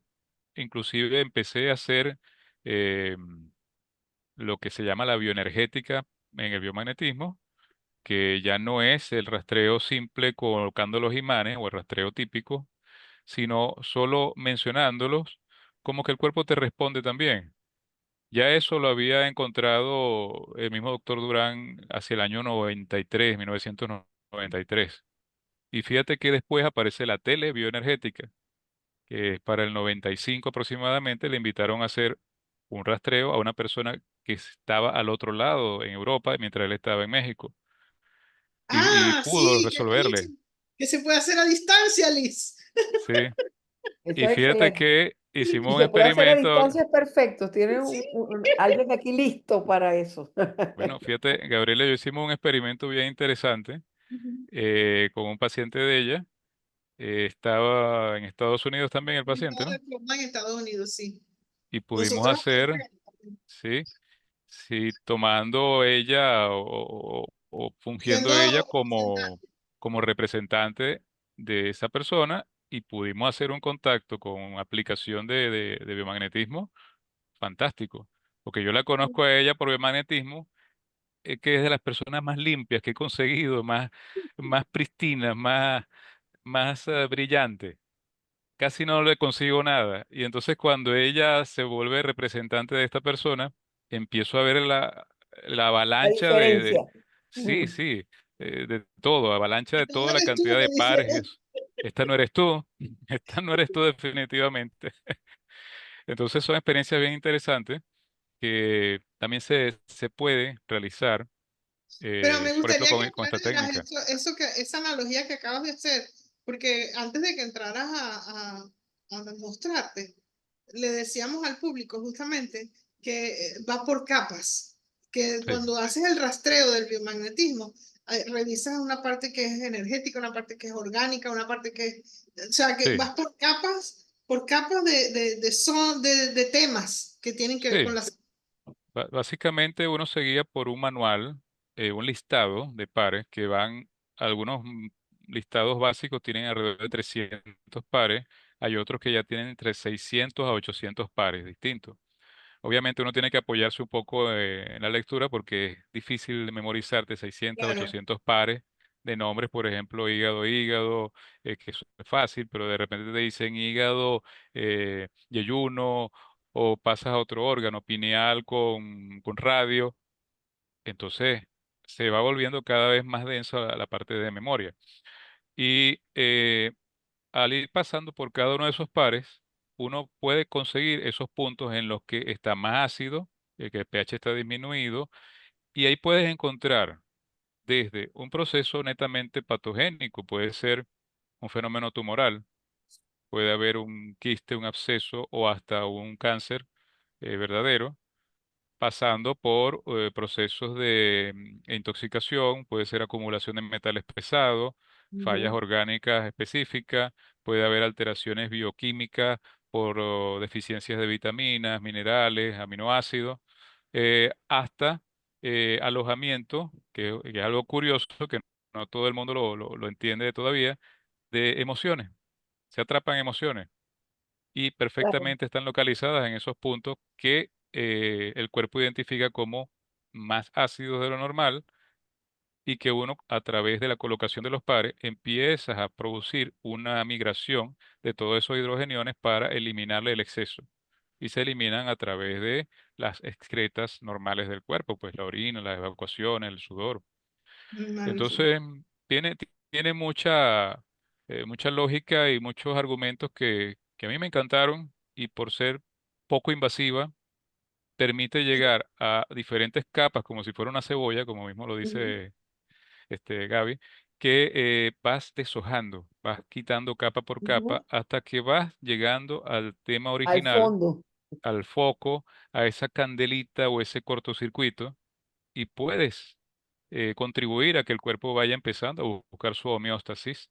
C: inclusive empecé a hacer eh, lo que se llama la bioenergética en el biomagnetismo, que ya no es el rastreo simple colocando los imanes o el rastreo típico, sino solo mencionándolos, como que el cuerpo te responde también. Ya eso lo había encontrado el mismo doctor Durán hacia el año 93, 1993. Y fíjate que después aparece la telebioenergética, que para el 95 aproximadamente le invitaron a hacer un rastreo a una persona que estaba al otro lado en Europa mientras él estaba en México y
B: Ah,
C: pudo
B: sí, que me has dicho
C: resolverle,
B: que se puede hacer a distancia, Liz.
C: ¿sí?
A: Eso
C: Y
A: es
C: fíjate
A: excelente.
C: que hicimos
A: Si
C: un
A: se puede hacer a
C: experimento,
A: distancia, es perfecto. Tiene
B: Sí.
A: alguien aquí listo para eso.
C: bueno, fíjate, Gabriela y yo hicimos un experimento bien interesante
B: Ujú.
C: con un paciente de ella. Estaba en Estados Unidos también el paciente,
B: Estaba
C: ¿no?
B: de forma en Estados Unidos, sí.
C: Y pudimos
B: Nosotros
C: hacer, ¿sí? Sí, tomando ella o
B: siendo
C: fungiendo ella como,
B: representante.
C: como representante de esa persona y pudimos hacer un contacto con aplicación de biomagnetismo fantástico. Porque yo la conozco a ella por biomagnetismo, que es de las personas más limpias que he conseguido, más pristinas, más brillante. Casi no le consigo nada. Y entonces cuando ella se vuelve representante de esta persona, empiezo a ver la
A: La
C: avalancha
A: diferencia.
C: sí,
A: Ujú.
C: sí, de todo, avalancha de
B: Esta no
C: toda la
B: eres tú,
C: cantidad de
B: me dice
C: pares y
B: él.
C: eso. Esta no eres tú, esta no eres tú definitivamente. Entonces son experiencias bien interesantes que también se puede realizar,
B: Pero me
C: por ejemplo,
B: gustaría que
C: con esta
B: aclararas
C: técnica.
B: esa analogía que acabas de hacer, porque antes de que entraras a demostrarte, le decíamos al público justamente que va por capas, que
C: Sí,
B: cuando haces el rastreo del biomagnetismo, revisas una parte que es energética, una parte que es orgánica, una parte que es, o sea, que
C: sí,
B: vas por capas de temas que tienen que ver con
C: sí.
B: la...
C: Básicamente uno seguía por un manual, un listado de pares que van, algunos listados básicos tienen alrededor de 300 pares, hay otros que ya tienen entre 600 a 800 pares distintos. Obviamente uno tiene que apoyarse un poco en la lectura porque es difícil de memorizarte 600 a
B: Claro.
C: 800 pares de nombres, por ejemplo, hígado, hígado, que eso es fácil, pero de repente te dicen hígado, yeyuno o pasas a otro órgano, pineal con radio, entonces se va volviendo cada vez más densa la parte de memoria. Y al ir pasando por cada uno de esos pares, uno puede conseguir esos puntos en los que está más ácido, que el pH está disminuido, y ahí puedes encontrar desde un proceso netamente patogénico, puede ser un fenómeno tumoral, puede haber un quiste, un absceso o hasta un cáncer verdadero, pasando por procesos de intoxicación, puede ser acumulación de metales pesados, fallas
A: Ujú.
C: orgánicas específicas, puede haber alteraciones bioquímicas por deficiencias de vitaminas, minerales, aminoácidos, hasta alojamiento, que es algo curioso, que no todo el mundo lo entiende todavía, de emociones. Se atrapan emociones y
A: Claro.
C: perfectamente están localizadas en esos puntos que el cuerpo identifica como más ácidos de lo normal y que uno a través de la colocación de los pares empieza a producir una migración de todos esos hidrogeniones para eliminarle el exceso. Y se eliminan a través de las excretas normales del cuerpo, pues la orina, las evacuaciones, el sudor.
B: Magnífico.
C: Entonces, tiene mucha lógica y muchos argumentos que a mí me encantaron y por ser poco invasiva, permite llegar a diferentes capas como si fuera una cebolla, como mismo lo
A: Ujú.
C: dice Gaby, que vas deshojando, vas quitando capa por
A: Ujú.
C: capa hasta que vas llegando al tema
A: Al
C: original,
A: fondo.
C: al foco, a esa candelita o ese cortocircuito y puedes contribuir a que el cuerpo vaya empezando a buscar su homeostasis,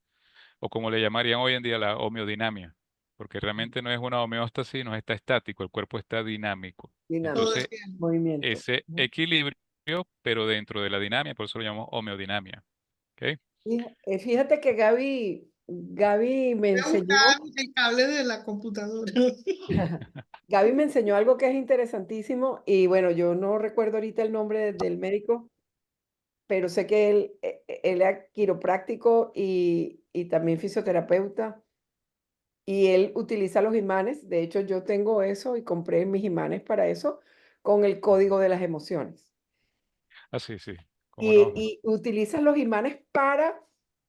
C: o como le llamarían hoy en día la homeodinamia, porque realmente no es una homeostasis, no está estático, el cuerpo está dinámico.
B: Todo
A: Dinámico.
B: el
C: Entonces,
B: tiempo.
A: Movimiento.
C: ese
A: Ujú.
C: equilibrio, pero dentro de la dinamia, por eso lo llamamos homeodinamia. ¿Ok?
A: Fíjate que Gaby me
B: Voy a buscar
A: enseñó,
B: el cable de la computadora.
A: Gaby me enseñó algo que es interesantísimo y bueno, yo no recuerdo ahorita el nombre del médico, pero sé que él es quiropráctico y también fisioterapeuta y él utiliza los imanes. De hecho, yo tengo eso y compré mis imanes para eso con el
C: Ujú.
A: código de las emociones.
C: Ah, sí, sí, cómo
A: Y,
C: no.
A: y utilizas los imanes para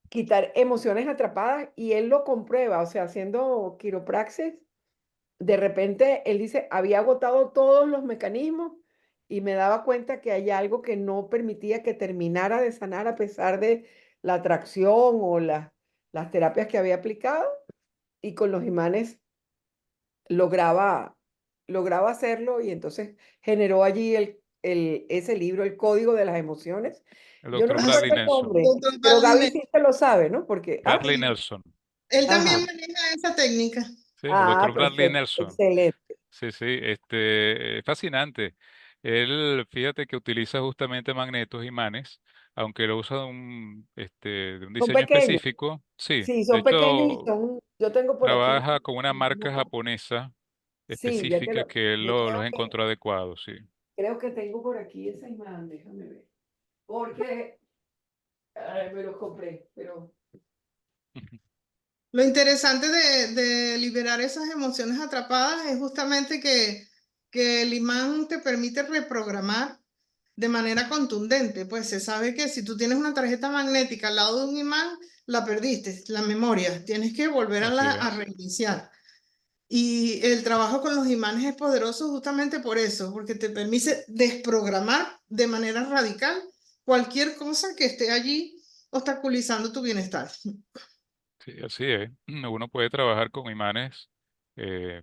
A: quitar emociones atrapadas y él lo comprueba, o sea, haciendo quiropraxis, de repente él dice, había agotado todos los mecanismos y me daba cuenta que hay algo que no permitía que terminara de sanar a pesar de la atracción o las terapias que había aplicado y con los imanes lograba, lograba hacerlo y entonces generó allí ese libro, El Código de las Emociones.
C: El
A: Yo no
C: doctor
B: Ah, sí,
C: Bradley
A: recuerdo el
C: Nelson.
A: nombre,
B: doctor
A: pero
B: Bradley
A: Gaby
B: Nelson.
A: sí se lo sabe, ¿no? Porque,
C: Bradley
B: Sí.
C: Nelson.
B: Él también
A: ajá,
B: maneja esa técnica.
C: Sí, el
A: ah,
C: doctor Bradley
A: perfecto,
C: Nelson.
A: excelente.
C: Sí, sí, es fascinante. Él, fíjate que utiliza justamente magnetos, imanes, aunque lo usa de un
A: Son
C: diseño
A: pequeños,
C: específico. Sí,
A: sí,
C: de
A: son pequeños y
C: hecho,
A: yo tengo por aquí,
C: trabaja con una marca japonesa
A: sí, ya te
C: específica que él
A: yo
C: los encontró adecuados, sí.
A: creo que tengo por aquí esa imán, déjame ver, porque me los compré, pero
B: Lo interesante de liberar esas emociones atrapadas es justamente que el imán te permite reprogramar de manera contundente. Pues se sabe que si tú tienes una tarjeta magnética al lado de un imán, la perdiste, la memoria. Tienes que volver
C: Así
B: a
C: es.
B: reiniciar. Y el trabajo con los imanes es poderoso justamente por eso, porque te permite desprogramar de manera radical cualquier cosa que esté allí obstaculizando tu bienestar.
C: Sí, así es. Uno puede trabajar con imanes eh,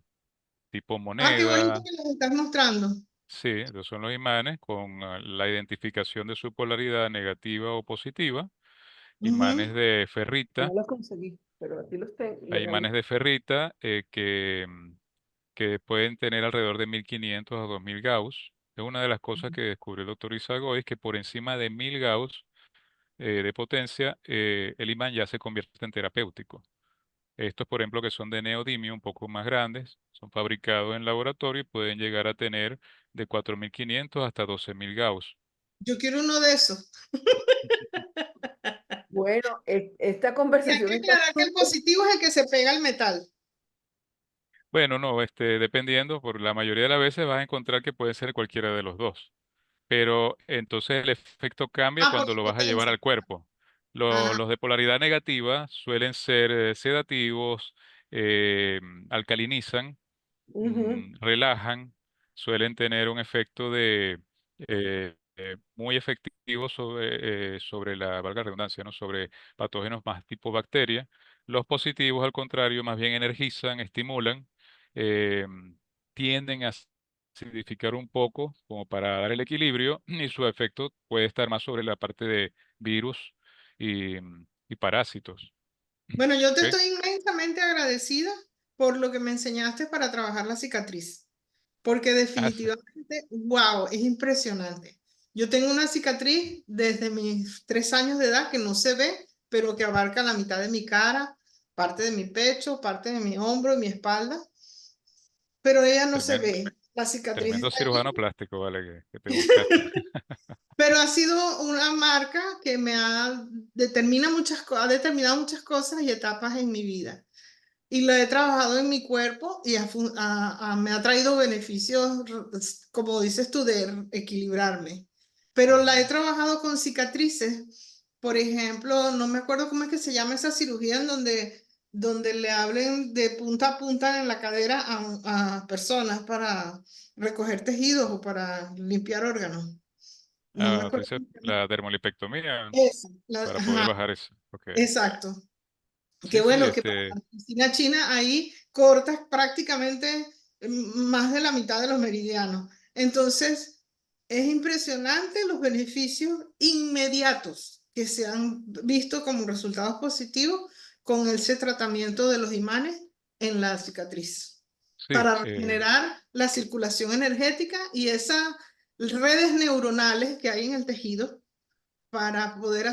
C: tipo
B: Ah, qué bonito
C: moneda.
B: que los estás mostrando.
C: Sí, esos son los imanes con la identificación de su polaridad negativa o positiva. Imanes
B: Ujú.
C: de
A: no
C: ferrita.
A: los conseguí, pero aquí los tengo,
C: Hay
A: los
C: imanes
A: hay.
C: de ferrita que pueden tener alrededor de 1500 a 2000 Gauss. Es una de las cosas que descubrió el doctor Isagoi, que por encima de 1000 Gauss de potencia, el imán ya se convierte en terapéutico. Estos, por ejemplo, que son de neodimio, un poco más grandes, son fabricados en laboratorio y pueden llegar a tener de 4500 hasta 12000 Gauss.
B: Yo quiero uno de esos.
A: Bueno, esta
B: Y hay
A: conversación
B: que
A: está
B: aclarar que el
A: súper,
B: positivo es el que se pega al metal.
C: Bueno, no, dependiendo, por la mayoría de las veces vas a encontrar que puede ser cualquiera de los dos. Pero entonces el efecto cambia
B: Ah, por
C: cuando
B: su
C: lo vas a llevar
B: potencia.
C: al cuerpo.
B: Ajá.
C: Los de polaridad negativa suelen ser sedativos, eh, alcalinizan,
A: Ujú.
C: relajan, suelen tener un efecto muy efectivo sobre la, valga la redundancia, ¿no? Sobre patógenos más tipo bacteria. Los positivos, al contrario, más bien energizan, estimulan, eh, tienden a acidificar un poco como para dar el equilibrio y su efecto puede estar más sobre la parte de virus y parásitos.
B: Bueno, yo te
C: ¿Ok?
B: estoy inmensamente agradecida por lo que me enseñaste para trabajar la cicatriz, porque
C: Ah, sí.
B: definitivamente, wow, es impresionante. Yo tengo una cicatriz desde mis 3 años de edad que no se ve, pero que abarca la mitad de mi cara, parte de mi pecho, parte de mi hombro y mi espalda, pero ella no se
C: Tremendo,
B: ve. La cicatriz
C: tremendo
B: está allí.
C: cirujano plástico, vale, que te buscaste.
B: Pero ha sido una marca que ha determinado muchas cosas y etapas en mi vida. Y la he trabajado en mi cuerpo y me ha traído beneficios, como dices tú, de equilibrarme. Pero la he
C: Ujú.
B: trabajado con cicatrices. Por ejemplo, no me acuerdo cómo es que se llama esa cirugía en donde le hablen de punta a punta en la cadera a personas para recoger tejidos o para limpiar órganos. No me
C: Ah, tú
B: acuerdo
C: dices
B: cómo se llama.
C: la dermolipectomía
B: Esa,
C: para poder
B: ajá,
C: bajar eso. Ok.
B: exacto. Qué
C: Sí, sí,
B: bueno que para la medicina china ahí cortas prácticamente más de la mitad de los meridianos. Entonces, es impresionante los beneficios inmediatos que se han visto como resultados positivos con ese tratamiento de los imanes en la cicatriz
C: sí,
B: para regenerar la circulación energética y esas redes neuronales que hay en el tejido para poder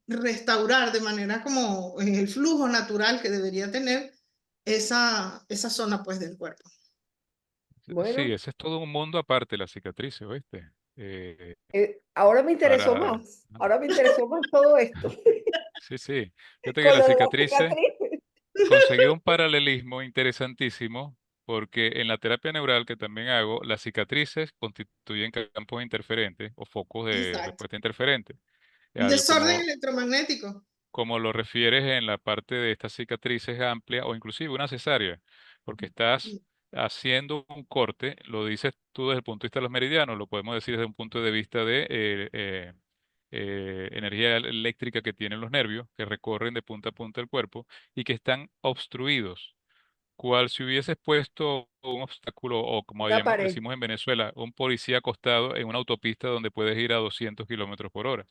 B: restaurar de manera como en el flujo natural que debería tener esa zona pues del cuerpo.
C: sí,
A: Bueno,
C: ese es todo un mundo aparte, la cicatriz, ¿oíste?
A: ahora me interesó
C: Para,
A: más. Ahora me interesó más todo esto
C: sí, sí. Fíjate que
A: con
C: la
A: lo de las
C: cicatriz
A: cicatrices.
C: conseguí un paralelismo interesantísimo porque en la terapia neural que también hago, las cicatrices constituyen campos interferentes o focos de
B: Exacto.
C: respuesta interferente.
B: Un desorden
C: Como,
B: electromagnético.
C: como lo refieres en la parte de estas cicatrices amplia o inclusive una cesárea, porque estás haciendo un corte, lo dices tú desde el punto de vista de los meridianos, lo podemos decir desde un punto de vista de energía eléctrica que tienen los nervios, que recorren de punta a punta el cuerpo y que están obstruidos, cual si hubieses puesto un obstáculo o como
A: Una pared.
C: decimos en Venezuela, un policía acostado en una autopista donde puedes ir a 200 kilómetros por hora.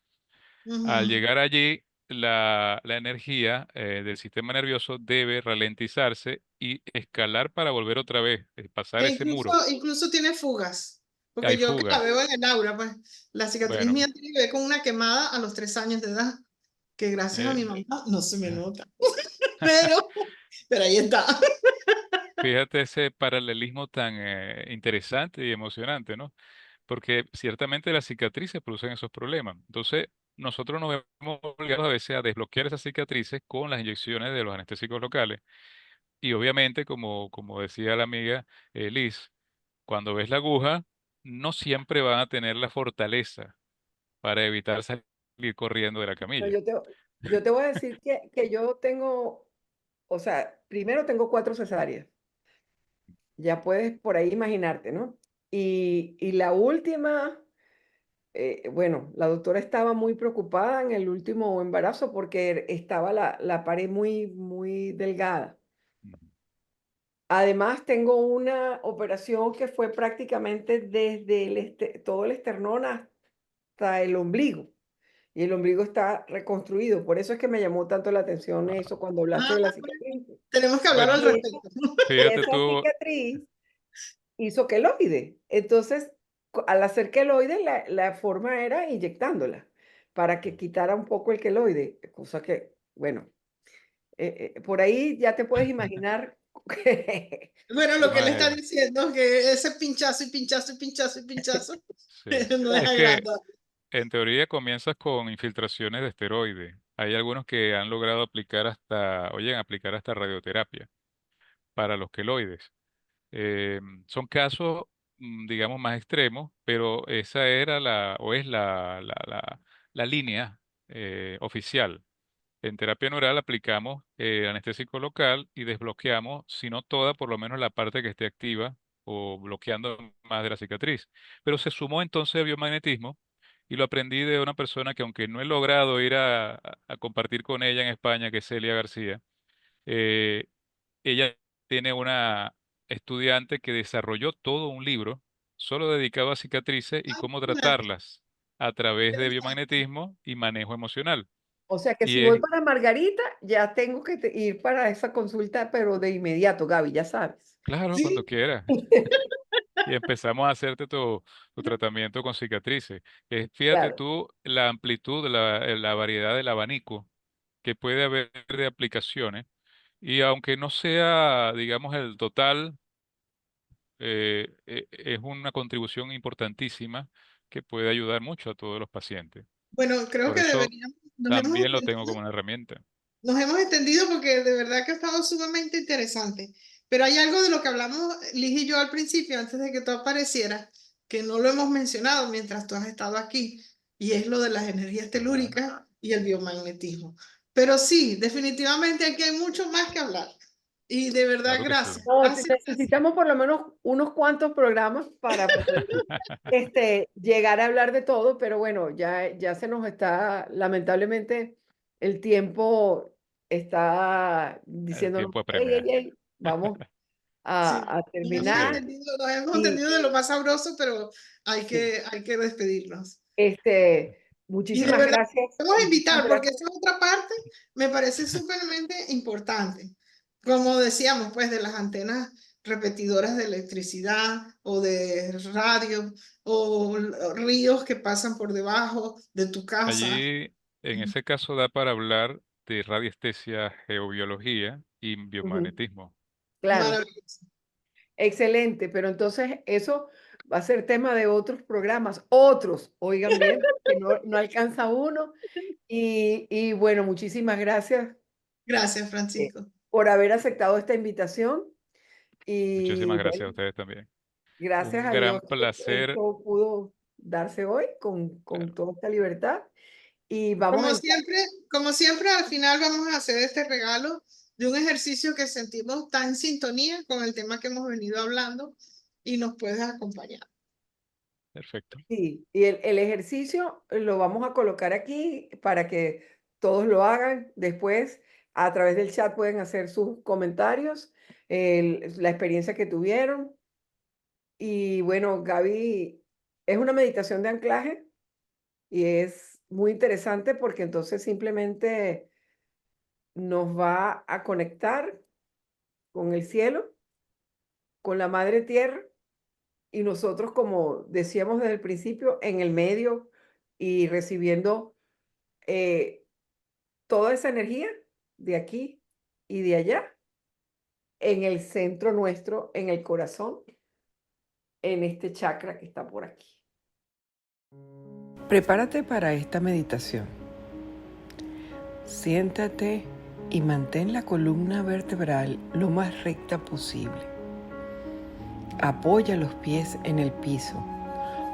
C: Al
B: Ujú.
C: llegar allí, la energía del sistema nervioso debe ralentizarse y escalar para volver otra vez, pasar
B: E
C: ese muro.
B: incluso tiene fugas, porque
C: Hay
B: yo que la
C: fugas.
B: veo en el aura, pues la cicatriz
C: Bueno,
B: mía tiene que ver con una quemada a los 3 años de edad, que gracias a
C: eh,
B: mi mamá no se me
C: eh,
B: nota, pero, pero ahí está.
C: fíjate ese paralelismo tan interesante y emocionante, ¿no? Porque ciertamente las cicatrices producen esos problemas. Entonces, nosotros nos vemos obligados a veces a desbloquear esas cicatrices con las inyecciones de los anestésicos locales. Y obviamente, como decía la amiga Liz, cuando ves la aguja, no siempre van a tener la fortaleza para evitar salir corriendo de la
A: No,
C: camilla.
A: yo te voy a decir que yo tengo, o sea, primero tengo 4 cesáreas. Ya puedes por ahí imaginarte, ¿no? Y la última, bueno, la doctora estaba muy preocupada en el último embarazo porque estaba la pared muy delgada.
C: Ujú.
A: Además, tengo una operación que fue prácticamente desde todo el esternón hasta el ombligo. Y el ombligo está reconstruido. Por eso es que me llamó tanto la atención eso cuando hablaste
B: Ah,
A: de la
B: pues,
A: cicatriz.
B: tenemos que hablar
C: Bueno,
B: al
A: Y esa,
B: respecto.
C: fíjate
A: esa
C: tú,
A: cicatriz hizo queloide. Entonces, al hacer queloide, la forma era inyectándola para que quitara un poco el queloide. Cosa que, bueno, por ahí ya te puedes imaginar que
B: Bueno, lo que
C: no
B: él está
C: es,
B: diciendo es que ese pinchazo y pinchazo y pinchazo y pinchazo
C: sí.
B: no es
C: Es que
B: agradable.
C: en teoría comienzas con infiltraciones de esteroides. Hay algunos que han logrado aplicar hasta, oye, aplicar hasta radioterapia. para los queloides. Son casos, digamos, más extremos, pero esa era o es la línea oficial. En terapia neural aplicamos anestésico local y desbloqueamos, si no toda, por lo menos la parte que esté activa o bloqueando más de la cicatriz. Pero se sumó entonces el biomagnetismo y lo aprendí de una persona que, aunque no he logrado ir a compartir con ella en España, que es Celia García. eh, Ella tiene una estudiante que desarrolló todo un libro solo dedicado a cicatrices y cómo
B: Imagínate,
C: tratarlas a través de
B: interesante.
C: biomagnetismo y manejo emocional.
A: O sea que
C: Y
A: si voy
C: es,
A: para Margarita, ya tengo que ir para esa consulta, pero de inmediato, Gaby, ya sabes.
C: claro, cuando
B: Sí,
C: quieras. Y empezamos a hacerte tu tratamiento con cicatrices. Fíjate
A: Claro.
C: tú la amplitud, la variedad del abanico que puede haber de aplicaciones. Y aunque no sea, digamos, el total, es una contribución importantísima que puede ayudar mucho a todos los pacientes.
B: bueno, creo
C: Por
B: que
C: eso
B: deberíamos,
C: también lo tengo como una herramienta.
B: nos hemos extendido porque de verdad que ha estado sumamente interesante. Pero hay algo de lo que hablamos Liz y yo al principio, antes de que tú aparecieras, que no lo hemos mencionado mientras tú has estado aquí, y es lo de las energías telúricas y el biomagnetismo. Pero sí, definitivamente aquí hay mucho más que hablar. Y de verdad,
C: Claro que sí.
B: gracias.
A: No,
B: Gracias, gracias.
A: necesitamos por lo menos unos cuantos programas para poder llegar a hablar de todo, pero bueno, ya se nos está, lamentablemente, el tiempo está
C: El
A: diciéndonos,
C: tiempo
A: hey,
C: apremia.
A: hey, hey, vamos
B: Sí,
A: a terminar.
B: nos hemos
A: Y
B: entendido de lo más sabroso, pero
A: sí,
B: hay que despedirnos.
A: este,
B: Y de
A: muchísimas
B: verdad,
A: gracias,
B: vamos a
A: muchísimas
B: invitar, porque
A: gracias.
B: esa otra parte me parece súpermente importante. Como decíamos, pues, de las antenas repetidoras de electricidad o de radio o ríos que pasan por debajo de tu casa.
C: Allí, en ese caso, da para hablar de radiestesia, geobiología y
A: Ujú,
C: biomagnetismo.
A: claro.
B: Maravilloso.
A: Excelente, pero entonces eso va a ser tema de otros programas, otros, oigan bien, que no alcanza uno. Y bueno, muchísimas gracias
B: Gracias,
A: eh,
B: Francisco.
A: por haber aceptado esta invitación. Y
C: Muchísimas
A: bueno,
C: gracias a ustedes también.
A: gracias
C: Un
A: a Dios
C: gran
A: que
C: placer.
A: esto pudo darse hoy con
C: Claro.
A: toda esta libertad. Y vamos a entrar.
B: Como siempre, al final vamos a hacer este regalo de un ejercicio que sentimos tan en sintonía con el tema que hemos venido hablando y nos puedes acompañar.
C: Perfecto.
A: Sí, y el ejercicio lo vamos a colocar aquí para que todos lo hagan. Después, a través del chat pueden hacer sus comentarios, la experiencia que tuvieron. Y bueno, Gaby, es una meditación de anclaje y es muy interesante porque entonces simplemente nos va a conectar con el cielo, con la madre tierra y nosotros, como decíamos desde el principio, en el medio y recibiendo eh, toda esa energía de aquí y de allá, en el centro nuestro, en el corazón, en este chakra que está por aquí. Prepárate para esta meditación. Siéntate y mantén la columna vertebral lo más recta posible. Apoya los pies en el piso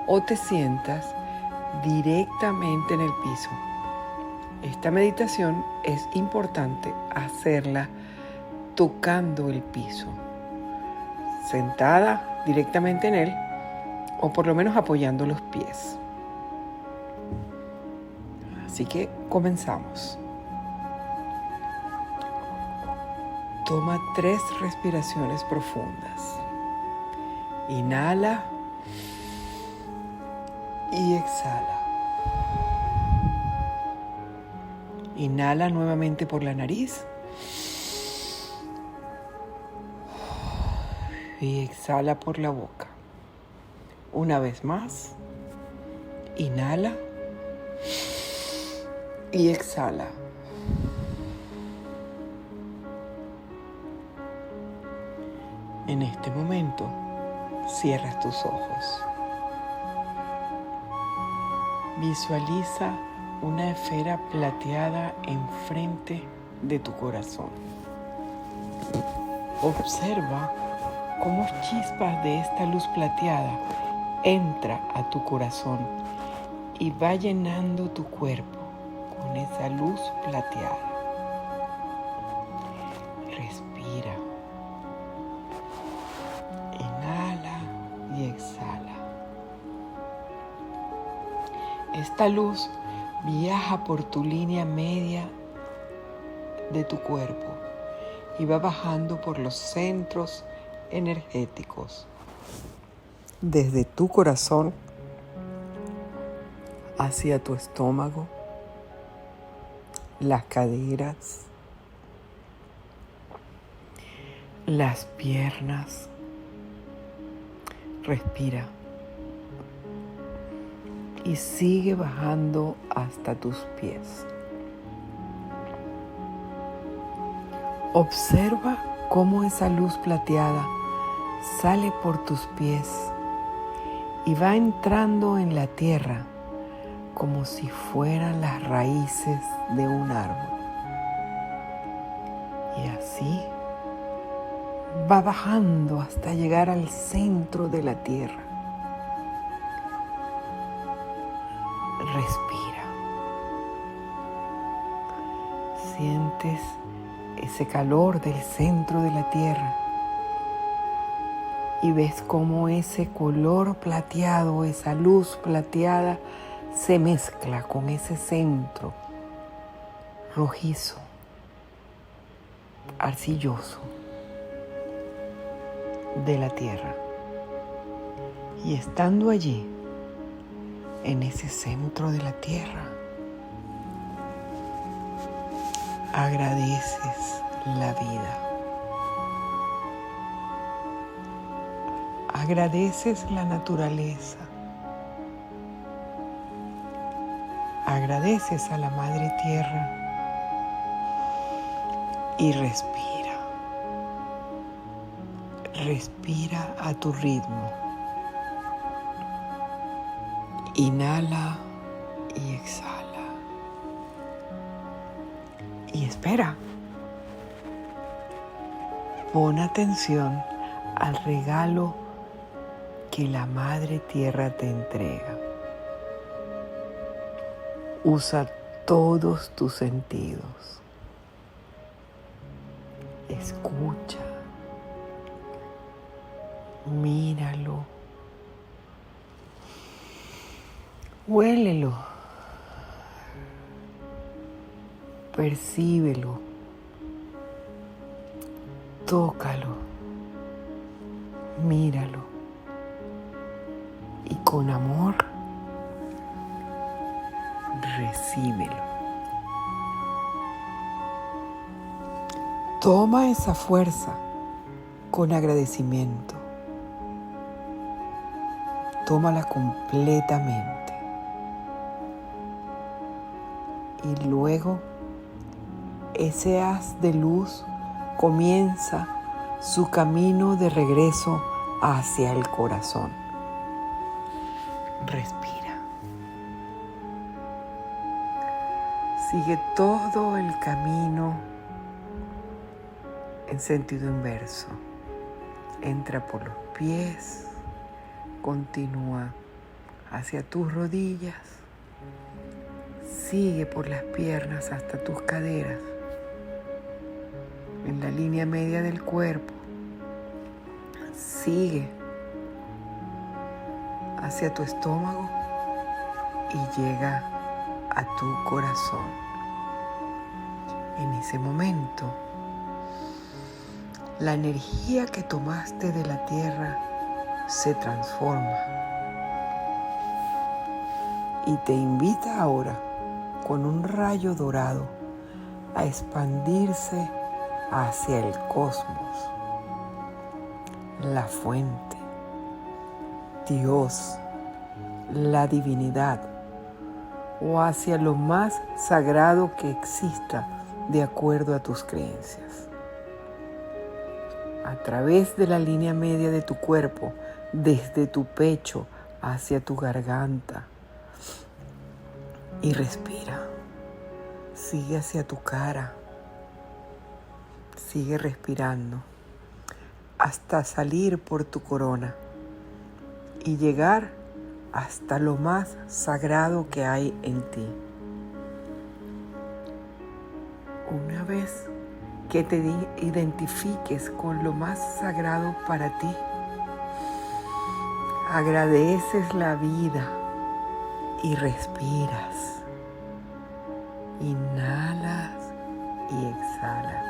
A: o te sientas directamente en el piso. Esta meditación es importante hacerla tocando el piso, sentada directamente en él o por lo menos apoyando los pies. Así que comenzamos. Toma 3 respiraciones profundas. Inhala y exhala. Inhala nuevamente por la nariz y exhala por la boca. Una vez más, inhala y exhala. En este momento, cierras tus ojos. Visualiza una esfera plateada enfrente de tu corazón. Observa cómo chispas de esta luz plateada entra a tu corazón y va llenando tu cuerpo con esa luz plateada. Respira. Inhala y exhala. Esta luz viaja por tu línea media de tu cuerpo y va bajando por los centros energéticos, desde tu corazón hacia tu estómago, las caderas, las piernas. Respira y sigue bajando hasta tus pies. Observa cómo esa luz plateada sale por tus pies y va entrando en la tierra como si fueran las raíces de un árbol. Y así va bajando hasta llegar al centro de la tierra. Respira. Sientes ese calor del centro de la tierra y ves cómo ese color plateado, esa luz plateada se mezcla con ese centro rojizo, arcilloso de la tierra. Y estando allí, en ese centro de la tierra, agradeces la vida. Agradeces la naturaleza. Agradeces a la Madre Tierra y respira. Respira a tu ritmo. Inhala y exhala. Y espera. Pon atención al regalo que la Madre Tierra te entrega. Usa todos tus sentidos. Escucha. Míralo. Huélelo. Percíbelo. Tócalo. Míralo. Y con amor, recíbelo. Toma esa fuerza con agradecimiento. Tómala completamente. Y luego, ese haz de luz comienza su camino de regreso hacia el corazón. Respira. Sigue todo el camino en sentido inverso. Entra por los pies, continúa hacia tus rodillas, sigue por las piernas hasta tus caderas, en la línea media del cuerpo, sigue hacia tu estómago y llega a tu corazón. En ese momento, la energía que tomaste de la tierra se transforma y te invita ahora con un rayo dorado a expandirse hacia el cosmos, la fuente, Dios, la divinidad o hacia lo más sagrado que exista de acuerdo a tus creencias. A través de la línea media de tu cuerpo, desde tu pecho hacia tu garganta. Y respira. Sigue hacia tu cara. Sigue respirando. hasta salir por tu corona y llegar hasta lo más sagrado que hay en ti. Una vez que te identifiques con lo más sagrado para ti, agradeces la vida y respiras. Inhalas y exhalas.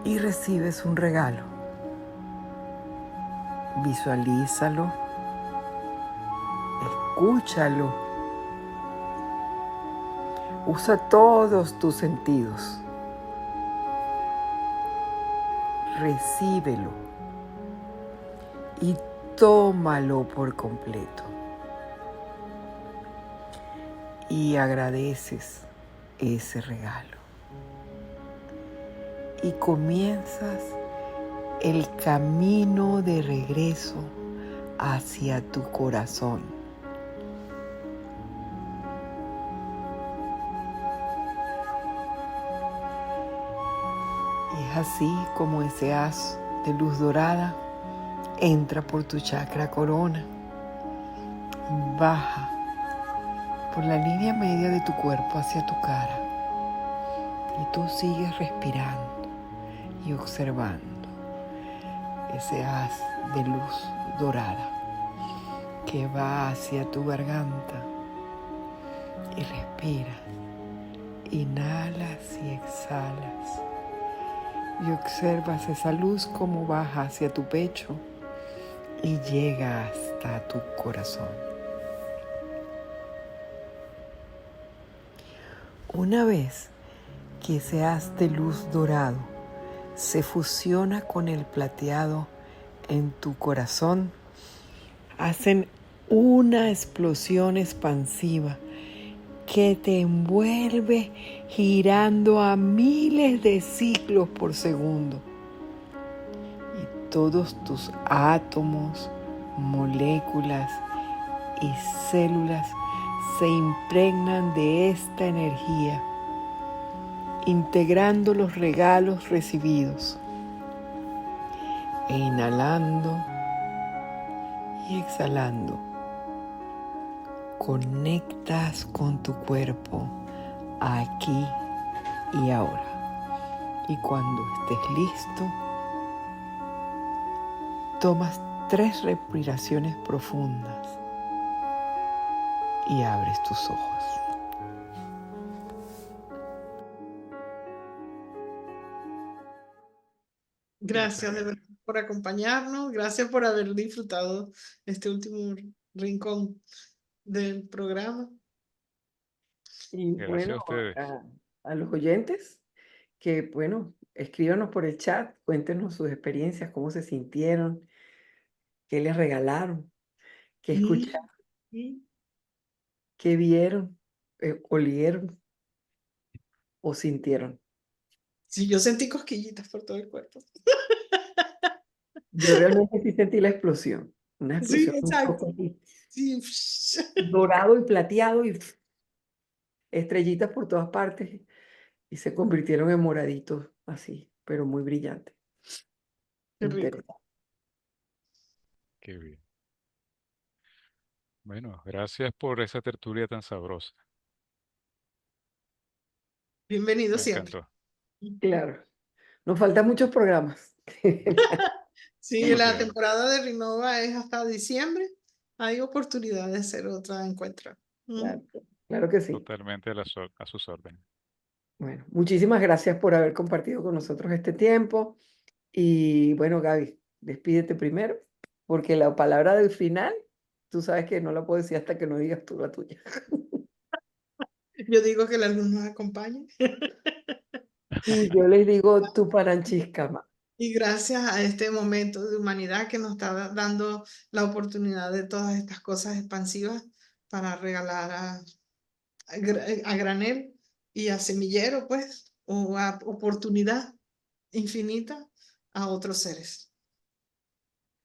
A: Y recibes un regalo. Visualízalo, escúchalo. Usa todos tus sentidos. Recíbelo y tómalo por completo. Y agradeces ese regalo. Y comienzas el camino de regreso hacia tu corazón. Y es así como ese haz de luz dorada entra por tu chakra corona, baja por la línea media de tu cuerpo hacia tu cara. Y tú sigues respirando y observando ese haz de luz dorada que va hacia tu garganta. Y respiras, inhalas y exhalas. Y observas esa luz como baja hacia tu pecho y llega hasta tu corazón. Una vez que ese haz de luz dorado se fusiona con el plateado en tu corazón, hacen una explosión expansiva que te envuelve girando a miles de ciclos por segundo. Y todos tus átomos, moléculas y células se impregnan de esta energía, integrando los regalos recibidos e inhalando y exhalando. Conectas con tu cuerpo aquí y ahora. Y cuando estés listo, tomas 3 respiraciones profundas y abres tus ojos.
B: Gracias de verdad por acompañarnos, gracias por haber disfrutado este último rincón del programa.
A: Y
C: Gracias
A: bueno,
C: a ustedes.
A: a los oyentes, que bueno, escríbanos por el chat, cuéntenos sus experiencias, cómo se sintieron, qué les regalaron, qué escucharon,
B: Mm.
A: qué vieron, olieron o sintieron.
B: Sí, yo sentí cosquillitas por todo el cuerpo.
A: Yo realmente sí sentí la explosión, una
B: Sí,
A: explosión un
B: exacto.
A: poco así,
B: Sí.
A: dorado y plateado y estrellitas por todas partes y se convirtieron en moraditos así, pero muy brillantes.
B: Qué rico.
A: Interesante.
C: Qué bien. Bueno, gracias por esa tertulia tan sabrosa.
B: Bienvenido
C: Me
B: siempre.
C: encantó.
A: Claro, nos faltan muchos programas.
B: Sí,
C: Así
B: la
C: es,
B: temporada de Renova es hasta diciembre. Hay oportunidad de hacer otra encuentro.
A: Claro, claro que sí.
C: totalmente a sus órdenes.
A: Bueno, muchísimas gracias por haber compartido con nosotros este tiempo. Y bueno, Gaby, despídete primero, porque la palabra del final, tú sabes que no la puedo decir hasta que no digas tú la tuya.
B: Yo digo que la luz nos acompañe.
A: Y yo les digo tu paranchiscama.
B: Y gracias a este momento de humanidad que nos está dando la oportunidad de todas estas cosas expansivas para regalar a granel y a semillero, pues, o a oportunidad infinita a otros seres.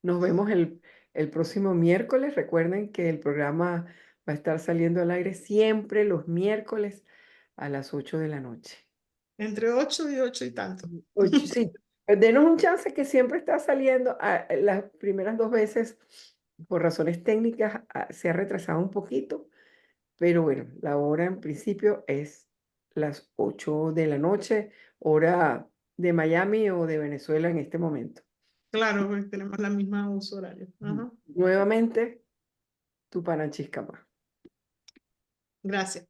A: Nos vemos el próximo miércoles. Recuerden que el programa va a estar saliendo al aire siempre los miércoles a las 8 de la noche.
B: Entre 8 y 8 y tanto.
A: Sí, denos un chance que siempre está saliendo. Las primeras 2 veces, por razones técnicas, se ha retrasado un poquito, pero bueno, la hora en principio es las 8 de la noche, hora de Miami o de Venezuela en este momento.
B: Claro, porque tenemos la misma uso horario. Ajá.
A: Nuevamente, tu Panachiscama.
B: Gracias.